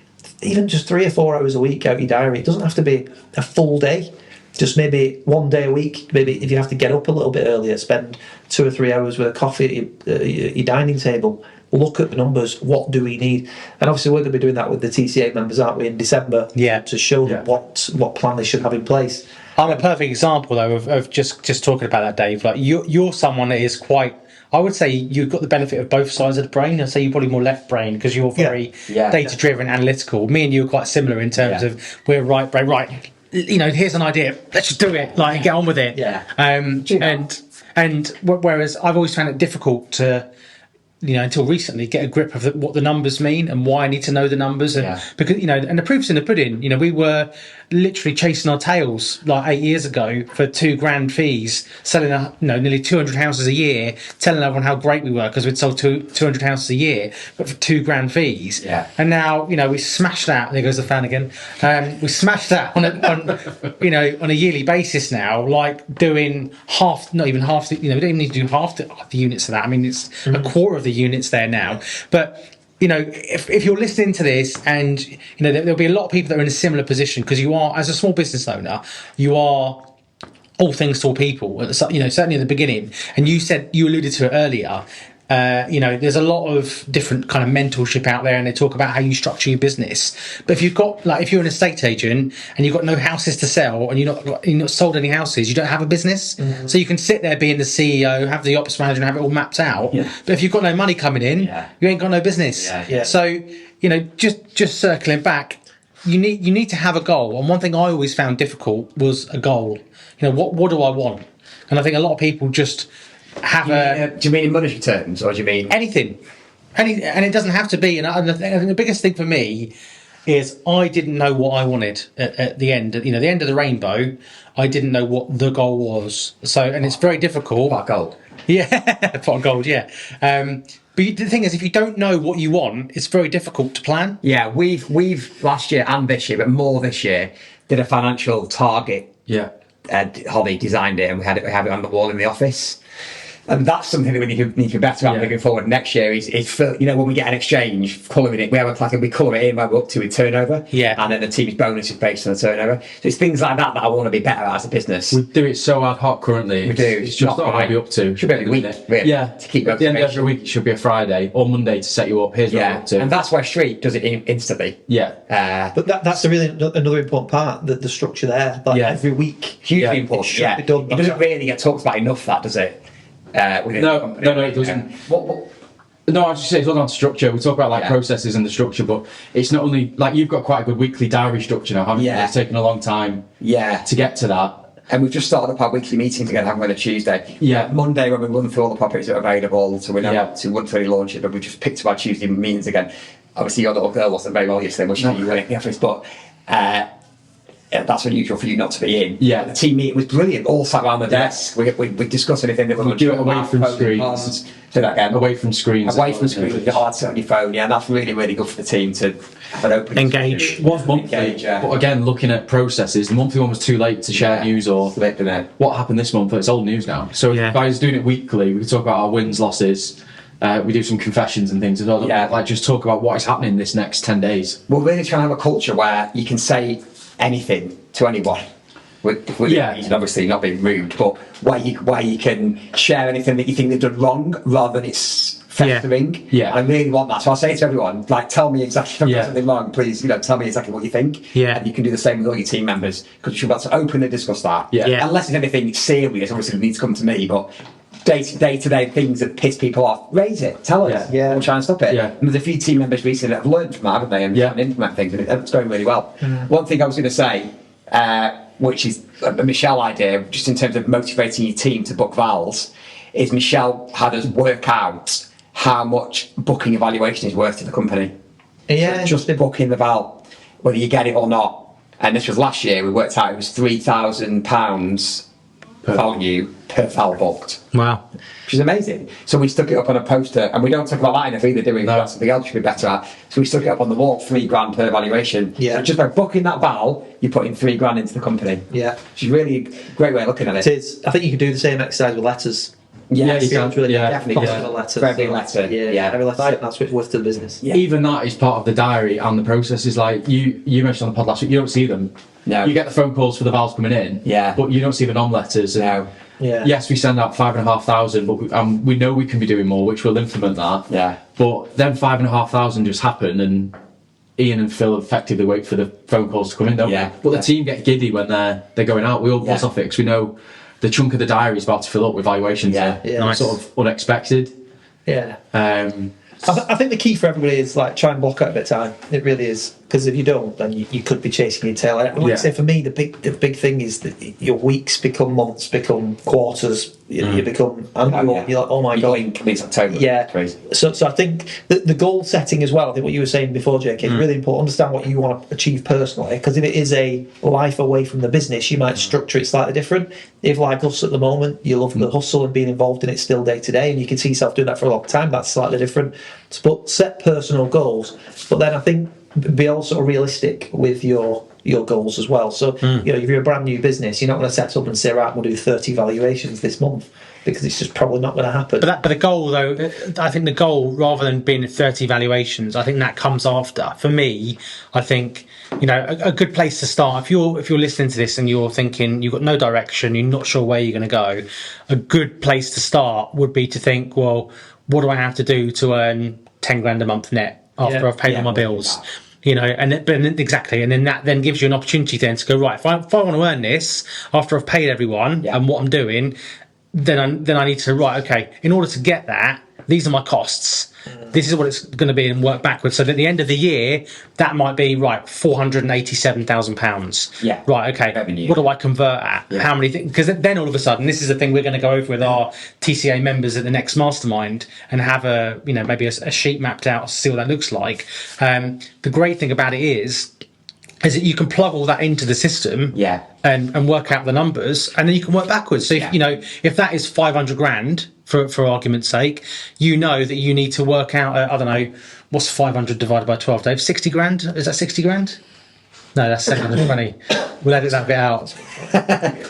even just 3 or 4 hours a week out your diary. It doesn't have to be a full day. Just maybe 1 day a week. Maybe if you have to get up a little bit earlier, spend 2 or 3 hours with a coffee at your dining table. Look at the numbers. What do we need? And obviously, we're going to be doing that with the TCA members, aren't we, in December? Yeah. To show them what plan they should have in place. I'm a perfect example, though, of just talking about that, Dave. Like you're someone that is quite. I would say you've got the benefit of both sides of the brain. I'd say you're probably more left brain because you're very data-driven, analytical. Me and you are quite similar in terms of we're right brain, right. Here's an idea. Let's just do it. Like, get on with it. Yeah. And whereas I've always found it difficult to, until recently, get a grip of what the numbers mean and why I need to know the numbers. And because, and the proof's in the pudding. We were literally chasing our tails like 8 years ago for $2,000 fees, selling nearly 200 houses a year, telling everyone how great we were because we'd sold 200 houses a year, but for $2,000 fees. Yeah. And now, we smashed that. There goes the Flanagan. We smashed that on a yearly basis now, like doing not even half. We don't even need to do half the units of that. I mean, it's a quarter of the units there now, but. If you're listening to this and, there'll be a lot of people that are in a similar position because you are, as a small business owner, you are all things to all people, certainly in the beginning. And you alluded to it earlier. There's a lot of different kind of mentorship out there and they talk about how you structure your business. But if you've got, if you're an estate agent and you've got no houses to sell and you're not sold any houses, you don't have a business. Mm-hmm. So you can sit there being the CEO, have the ops manager and have it all mapped out. Yeah. But if you've got no money coming in, you ain't got no business. Yeah. Yeah. So, just circling back, you need to have a goal. And one thing I always found difficult was a goal. What do I want? And I think a lot of people just... do you mean in monetary terms, or do you mean anything? And it doesn't have to be. And I think the biggest thing for me is I didn't know what I wanted at the end. The end of the rainbow, I didn't know what the goal was. So, and it's very difficult. Pot of gold. Yeah, pot of gold. Yeah. But the thing is, if you don't know what you want, it's very difficult to plan. Yeah, we've last year and this year, but more this year, did a financial target. Yeah. Holly designed it, and we have it on the wall in the office. And that's something that we need to be better at moving forward next year. Is for, when we get an exchange, colouring it, we have a plan, we colour it in where we're up to with turnover. Yeah. And then the team's bonus is based on the turnover. So it's things like that I want to be better at as a business. We do it so ad hoc currently. We do. It's just not what I'll be up to. Should be every week, really. Yeah. To keep at the end of every week, it should be a Friday or Monday to set you up. Here's what I'm up to. And that's why Street does it instantly. Yeah. But that's another important part, the structure there. Every week. Hugely important. It should be done. It doesn't really get talked about enough, that, does it? No, it doesn't. No, I was just saying it's all down to structure. We talk about processes and the structure, but it's not only you've got quite a good weekly diary structure now, haven't you? It's taken a long time to get to that. And we've just started up our weekly meeting together, haven't we, on a Tuesday? Yeah. Monday, when we run through all the properties that are available, so we know we wouldn't really launch it, but we just picked up our Tuesday meetings again. Obviously, your little girl wasn't very well yesterday, was she? You were in the office, but that's unusual for you not to be in. Yeah. The team meeting was brilliant, all sat around the desk. We discussed anything that we do it away from screens. Say that again. Away from screens. Away from screens, with your heart set on your phone. Yeah, and that's really, really good for the team to have an open engage. Was monthly, but again, looking at processes, the monthly one was too late to share news or what happened this month. It's old news now. So if guys doing it weekly, we can talk about our wins, losses. We do some confessions and things as well. Just talk about what is happening this next 10 days. We're really trying to have a culture where you can say anything to anyone. Obviously not being rude, but where you can share anything that you think they've done wrong rather than it's festering. Yeah. I really want that. So I say to everyone, tell me exactly if I've done something wrong, please, tell me exactly what you think. Yeah. And you can do the same with all your team members, because you're about to openly discuss that. Yeah. Unless it's anything serious, obviously it needs to come to me, but day-to-day things that piss people off, raise it, tell us. We'll try and stop it. Yeah. And there's a few team members recently that have learned from that, haven't they, and implement things, and it's going really well. One thing I was going to say, which is a Michelle idea, just in terms of motivating your team to book vals, is Michelle had us work out how much booking evaluation is worth to the company. Yeah. So just booking the val, whether you get it or not. And this was last year, we worked out it was £3,000 value per val booked. Wow. Which is amazing. So we stuck it up on a poster, and we don't talk about that enough either, do we? No. That's something else you should be better at. So we stuck it up on the wall, £3,000 per valuation. Yeah. So just by booking that val, you're putting £3,000 into the company. Yeah. Which is really a great way of looking at it. It is. I think you can do the same exercise with letters. Yeah, you can. Really definitely. a letter. For every letter. Yeah, every letter. That's what's worth to the business. Yeah. Even that is part of the diary and the process. Is like you mentioned on the pod last week. You don't see them. No. You get the phone calls for the valves coming in. Yeah. But you don't see the non-letters. No. Yeah. Yes, we send out 5,500, but we know we can be doing more, which will implement that. Yeah. But then 5,500 just happen, and Ian and Phil effectively wait for the phone calls to come in, don't Yeah. we? But the team get giddy when they're going out. We all buzz off it because we know the chunk of the diary is about to fill up with valuations. Yeah. Yeah. Nice. Sort of unexpected. Yeah. I I think the key for everybody is like try and block out a bit of time. It really is, because if you don't, then you could be chasing your tail. Like I say, for me, the big thing is that your weeks become months, become quarters. You become annual. You're like, oh my god, It's October. yeah. Crazy. So I think the goal setting as well. I think what you were saying before, JK, is really important. Understand what you want to achieve personally, because if it is a life away from the business, you might structure it slightly different. If, like us at the moment, you love the hustle and being involved in it still day to day, and you can see yourself doing that for a long time, that's slightly different. But set personal goals. But then I think be also realistic with your goals as well. So if you're a brand new business, you're not going to set up and say, right, we'll do 30 valuations this month, because it's just probably not going to happen. But the goal, though, I think the goal, rather than being 30 valuations, I think that comes after. For me, I think a good place to start. If you're listening to this and you're thinking you've got no direction, you're not sure where you're going to go, a good place to start would be to think, well, what do I have to do to earn 10 grand a month net after I've paid all my bills? Exactly, and then that gives you an opportunity then to go, right, if I want to earn this after I've paid everyone and what I'm doing, then I need to, right, okay, in order to get that, these are my costs. This is what it's going to be, and work backwards. So that at the end of the year, that might be right, £487,000. Yeah. Right. Okay. Revenue. What do I convert at? Yeah. How many things? Because then all of a sudden, this is the thing we're going to go over with our TCA members at the next mastermind, and have maybe a sheet mapped out to see what that looks like. The great thing about it is that you can plug all that into the system, and work out the numbers, and then you can work backwards. So if that is 500 grand for argument's sake, you know that you need to work out I don't know, what's 500 divided by 12, Dave? 60 grand? Is that 60 grand? No, that's 720. We'll edit that bit out.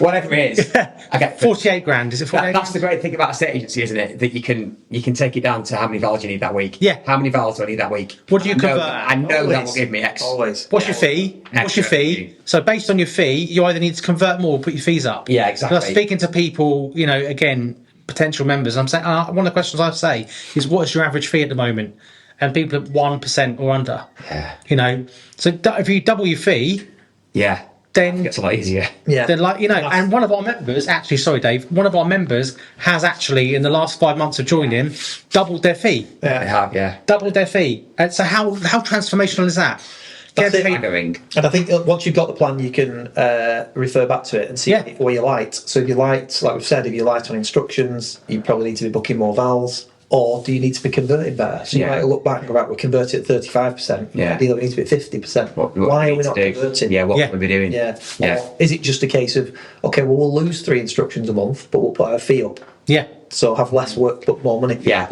Whatever it is. Okay. 48 grand. Is it 48? That's the great thing about a estate agency, isn't it? That you can take it down to how many vowels you need that week. Yeah. How many vowels do I need that week? What do you convert? I know that will give me X. Always. What's your fee? What's your fee? So based on your fee, you either need to convert more or put your fees up. Yeah, exactly. So speaking to people, again, potential members, I'm saying one of the questions I say is, what is your average fee at the moment? And people at 1% or under. Yeah. So if you double your fee, then it gets a lot easier. Yeah. Then and one of our members, actually, sorry, Dave, one of our members has actually, in the last 5 months of joining, doubled their fee. They have, Doubled their fee. So how transformational is that? That's it. Staggering. And I think once you've got the plan, you can refer back to it and see where you're light. So if you're light, like we've said, if you're light on instructions, you probably need to be booking more vowels. Or do you need to be converting better? So you might look back and go, right, we're converting at 35%. Yeah. Ideally, we need to be at 50%. What Why are we to not do? converting? Yeah, what will we be doing? Yeah. Yeah. Or is it just a case of, okay, well, we'll lose 3 instructions a month, but we'll put our fee up. Yeah. So have less work, but more money. Yeah.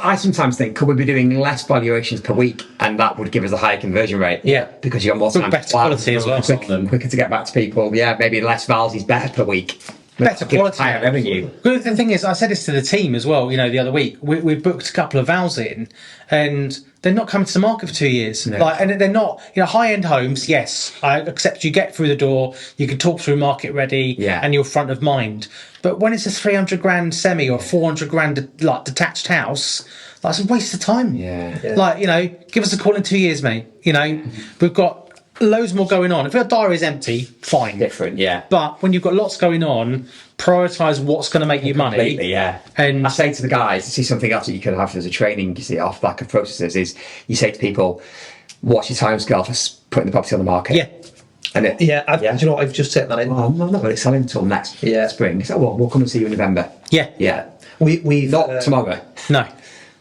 I sometimes think, could we be doing less valuations per week, and that would give us a higher conversion rate? Yeah. Because you got more time. Better quality as well. Quicker to get back to people. Yeah, maybe less vowels is better per week. Better quality. Higher revenue. But the thing is, I said this to the team as well, the other week. We booked a couple of vowels in, and they're not coming to the market for 2 years. No. And they're not, high-end homes, yes, I accept you get through the door, you can talk through market ready, and you're front of mind. But when it's a 300 grand semi or 400 grand detached house, that's a waste of time. Yeah. Give us a call in 2 years, mate. We've got loads more going on. If your diary is empty, fine. Different, yeah. But when you've got lots going on, prioritise what's going to make you money. Completely, yeah. And I say to the guys, you see something else that you could have as a training, you see off the back of processes, is you say to people, what's your timescale for putting the property on the market? Yeah. And Do you know what? I've just taken that in. Well, I'm not going to sell until next spring. So, well, we'll come and see you in November. Yeah. Yeah. We've Not tomorrow. No.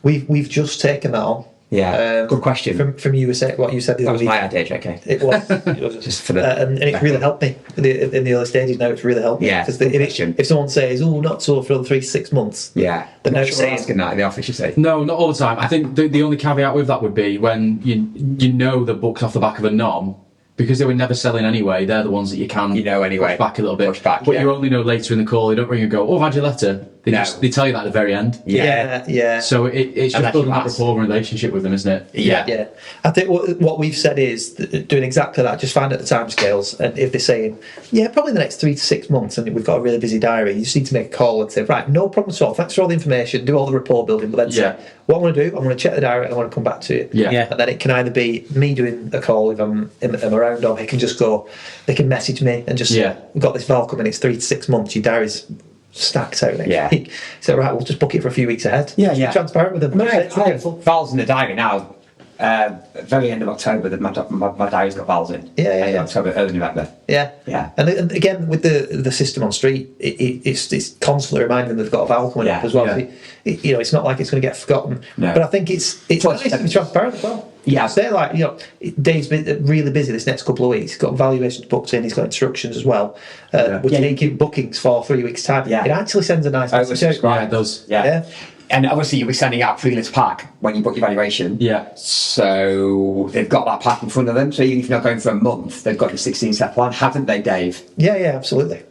We've just taken that on. Yeah. Good question. From you, what you said the That other was week. my idea, JK. It was. Just for the and it's really helped me in the early stages. Now it's really helped me. Yeah. Because if someone says, "Oh, not so for 3 to 6 months," yeah. then Not no, sure say it's good night in the office, you say. No, not all the time. I think the only caveat with that would be when you know they're booked off the back of a nom, because they were never selling anyway. They're the ones that you can anyway push back a little bit. Push back, but you only know later in the call. They don't ring and go, "Oh, I've had your letter." They tell you that at the very end. Yeah. So it's And just building that that's- rapport and relationship with them, isn't it? Yeah. I think what we've said is doing exactly that. Just find out the timescales, and if they're saying, probably the next 3 to 6 months, and we've got a really busy diary, you just need to make a call and say, right, no problem at all. Thanks for all the information. Do all the rapport building, but then say, what I want to do, I'm going to check the diary and I want to come back to you. Yeah. And then it can either be me doing a call if I'm around, or they can just go, they can message me and just say, we've got this valve coming. It's 3 to 6 months. Your diary's stacked out next week. So right, we'll just book it for a few weeks ahead. Just be transparent with them. I have valves in the diary now. Very end of October, that my diary's got valves in. End of October, early November. Yeah. And again, with the system on street, it's constantly reminding them they've got a valve coming up as well. Yeah. It's not like it's going to get forgotten. No. But I think it's nice to be transparent as well. Yeah. Say like, Dave's been really busy this next couple of weeks. He's got valuations booked in. He's got instructions as well. We're taking bookings for 3 weeks' time. Yeah. It actually sends a nice message out. Yeah, it does. Yeah. And obviously you'll be sending out pre-list pack when you book your valuation. Yeah. So they've got that pack in front of them. So even if you're not going for a month, they've got your 16-step plan, haven't they, Dave? Yeah, absolutely.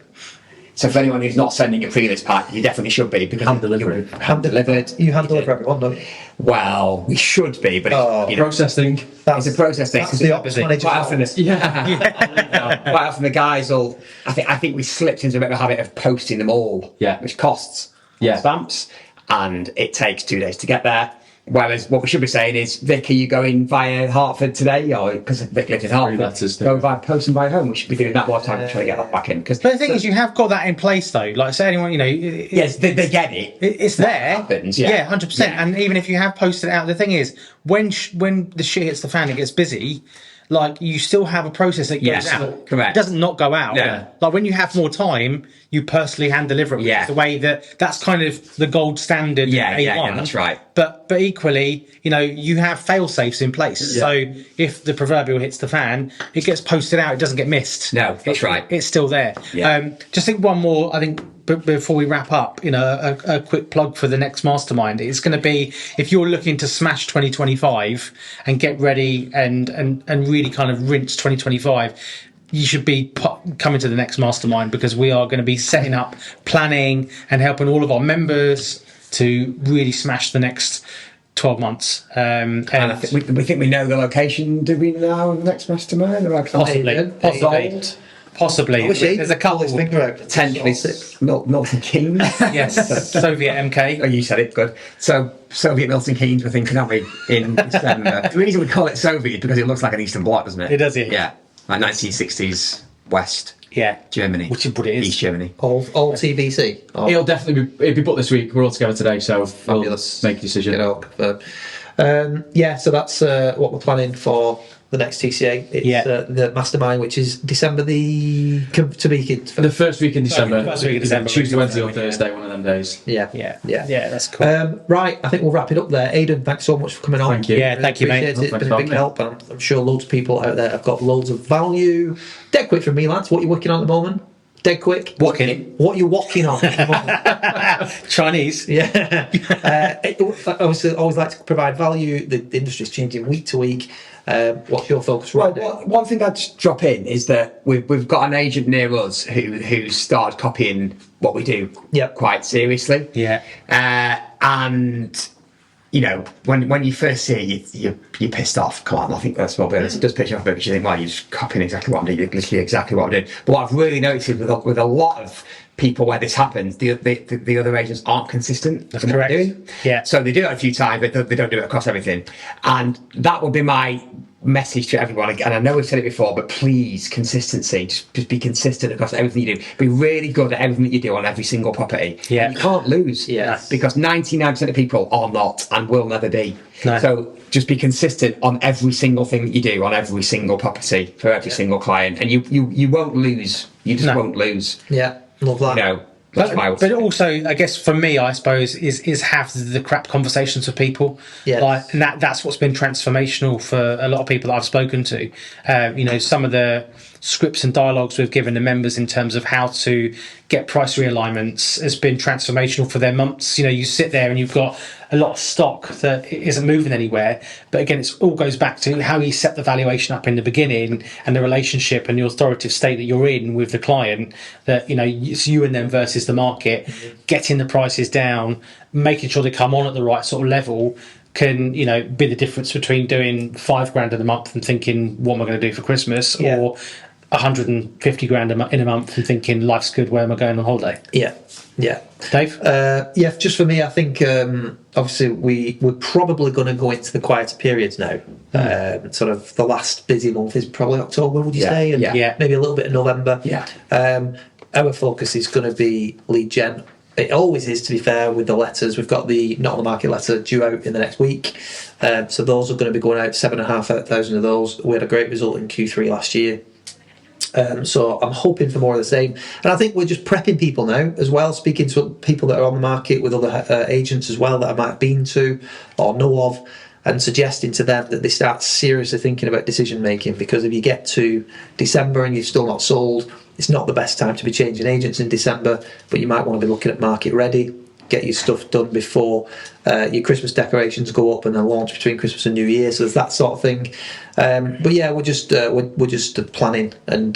So for anyone who's not sending a pre-list pack, you definitely should be, because Hand delivery. hand delivered. You hand deliver everyone, don't you? Well, we should be, but Processing. it's a process thing. That's the ops manager. Quite often, quite often the guys will. I think we slipped into a bit of a habit of posting them all. Which costs stamps, and it takes 2 days to get there. Whereas what we should be saying is, Vic, are you going via Hartford today? Or because Vic lives in Hartford, go via post and via home. We should be doing that more time to try to get that back in. But the thing is, you have got that in place though. Like, say anyone, yes, they get it. It's there. Happens, 100%. And even if you have posted it out, the thing is, when the shit hits the fan, it gets busy. Like, you still have a process that goes out. Correct. It doesn't not go out. No. Like, when you have more time, you personally hand deliver it. Yeah. The way that's kind of the gold standard. A1. That's right. But equally, you have fail safes in place. Yeah. So if the proverbial hits the fan, it gets posted out. It doesn't get missed. No, that's right. It's still there. Yeah. Just think one more. I think before we wrap up, a quick plug for the next mastermind. It's going to be, if you're looking to smash 2025 and get ready and really kind of rinse 2025. You should be coming to the next mastermind, because we are going to be setting up, planning, and helping all of our members to really smash the next 12 months. And I think we think we know the location. Do we know the next mastermind? Possibly. There's a couple. Potentially Milton Keynes. Yes, Soviet MK. Oh, you said it, good. So Soviet Milton Keynes, we're thinking, aren't we, in December? The reason we call it Soviet is because it looks like an Eastern Bloc, doesn't it? It does, yeah. Like 1960s West Germany. Which is what it is. East Germany. All TBC. It'll definitely be booked this week. We're all together today, so Fabulous. we'll make a decision. So that's what we're planning for the next TCA. It's the mastermind, which is December the first week in December. First week in December. Tuesday, Wednesday, or Thursday, one of them days. Yeah, that's cool. Right, I think we'll wrap it up there. Aidan, thanks so much for coming on. Thank you. Yeah, thank you, mate. It's been a big help, and I'm sure loads of people out there have got loads of value. Dead quick from me, lads. What are you working on at the moment? Dead quick. What are you walking on at the moment? Chinese. Yeah. I always like to provide value. The industry's changing week to week. What's your focus right now? One thing I'd just drop in is that we've got an agent near us who started copying what we do quite seriously. Yeah. And when you first see it, you're pissed off. Come on, I think that's well, it does piss you off a bit, because you think, well, you're just copying exactly what I'm doing, literally exactly what I'm doing. But what I've really noticed is with a lot of people where this happens, the other agents aren't consistent. That's correct. Yeah. So they do it a few times, but they don't do it across everything. And that would be my message to everyone. And I know we've said it before, but please, consistency. Just be consistent across everything you do. Be really good at everything that you do on every single property. Yeah. And you can't lose. Yes. Because 99% of people are not and will never be. No. So just be consistent on every single thing that you do on every single property for every single client, and you won't lose. You just won't lose. Yeah, love that. But also, I guess for me, I suppose is have the crap conversations with people. Yeah, and that's what's been transformational for a lot of people that I've spoken to. Some of the scripts and dialogues we've given the members in terms of how to get price realignments has been transformational for their months. You sit there and you've got a lot of stock that isn't moving anywhere, but again, it all goes back to how you set the valuation up in the beginning and the relationship and the authoritative state that you're in with the client, that it's you and them versus versus the market, getting the prices down, making sure they come on at the right sort of level can, you know, be the difference between doing £5,000 in a month and thinking, what am I going to do for Christmas? Yeah. Or 150 grand in a month and thinking, life's good, where am I going on holiday? Yeah. Dave? Yeah, just for me, I think obviously we're probably going to go into the quieter periods now. Sort of the last busy month is probably October, would you say? And maybe a little bit of November. Yeah. Our focus is going to be lead gen. It always is, to be fair, with the letters. We've got the Not on the Market letter due out in the next week. So those are going to be going out, 7,500 of those. We had a great result in Q3 last year. So I'm hoping for more of the same. And I think we're just prepping people now as well, speaking to people that are on the market with other agents as well that I might have been to or know of, and suggesting to them that they start seriously thinking about decision making, because if you get to December and you've still not sold, it's not the best time to be changing agents in December, but you might want to be looking at market ready, get your stuff done before your Christmas decorations go up and then launch between Christmas and New Year. So there's that sort of thing. But yeah, we're just planning and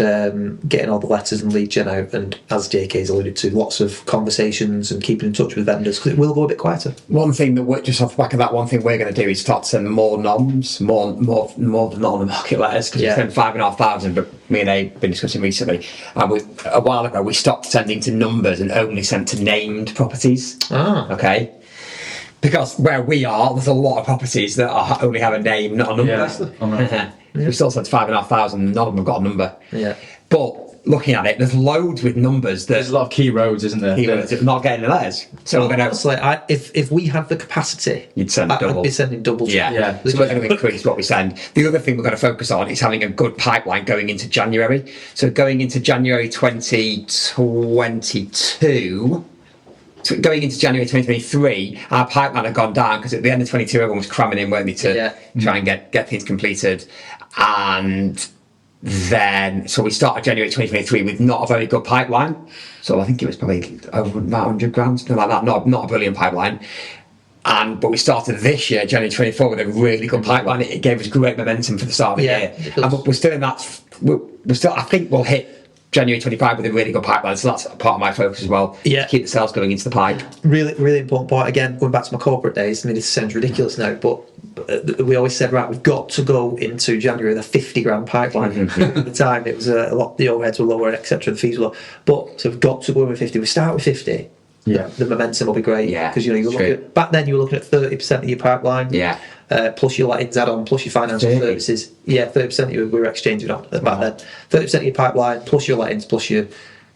getting all the letters and lead gen out, and as JK's alluded to, lots of conversations and keeping in touch with vendors, because it will go a bit quieter. One thing that we're just off the back of that, one thing we're going to do is start to send more noms, more than Not on the Market letters, because we sent 5,500, but me and Abe have been discussing recently, and a while ago we stopped sending to numbers and only sent to named properties. Okay. Because where we are, there's a lot of properties that only have a name, not a number. We still sent 5,500, none of them have got a number. Yeah. But looking at it, there's loads with numbers. There's a lot of key roads, isn't there? Key roads that are not getting the letters. So we're going to... Honestly, if we had the capacity, you'd send double. I'd be sending double. Yeah. So we're going to increase what we send. The other thing we're going to focus on is having a good pipeline going into January. So going into January 2022... So going into January 2023, our pipeline had gone down because at the end of 22, everyone was cramming in, weren't they, to try and get things completed. And then, so we started January 2023 with not a very good pipeline. So I think it was probably over about 100 grand, something like that. Not a brilliant pipeline. But we started this year, January 24, with a really good pipeline. It gave us great momentum for the start of the year. And we're still in that. We're still. I think we'll hit January 25 with a really good pipeline, so that's part of my focus as well. To keep the sales going into the pipe. Really, really important point. Again, going back to my corporate days, I mean, this sounds ridiculous now, but we always said, right, we've got to go into January with a 50 grand pipeline. At the time, it was a lot. The overheads were lower, etc. The fees were low, but so we've got to go in with 50. We start with 50. Yeah, the momentum will be great. Yeah, because you look at back then you were looking at 30% of your pipeline. Yeah. Plus your lettings add-on, plus your financial services. Yeah, 30% we were exchanging on back then. 30% of your pipeline, plus your lettings, plus your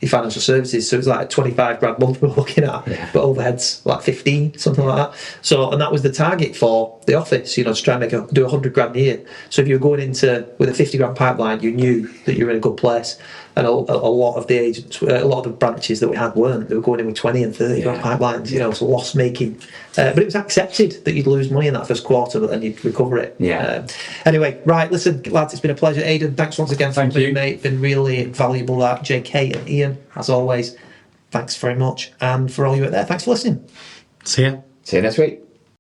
financial services. So it's like a 25 grand month we're looking at, but overheads like 15, something like that. So, and that was the target for the office, to try and do 100 grand a year. So if you were going into with a 50 grand pipeline, you knew that you were in a good place. And a lot of the agents, a lot of the branches that we had weren't. They were going in with 20 and 30 grand pipelines, so loss making. But it was accepted that you'd lose money in that first quarter, but then you'd recover it. Anyway, right, listen, lads, it's been a pleasure. Aidan, thanks once again for being, mate. Been really valuable, that. JK and Ian, as always, thanks very much. And for all you out there, thanks for listening. See ya. See you next week.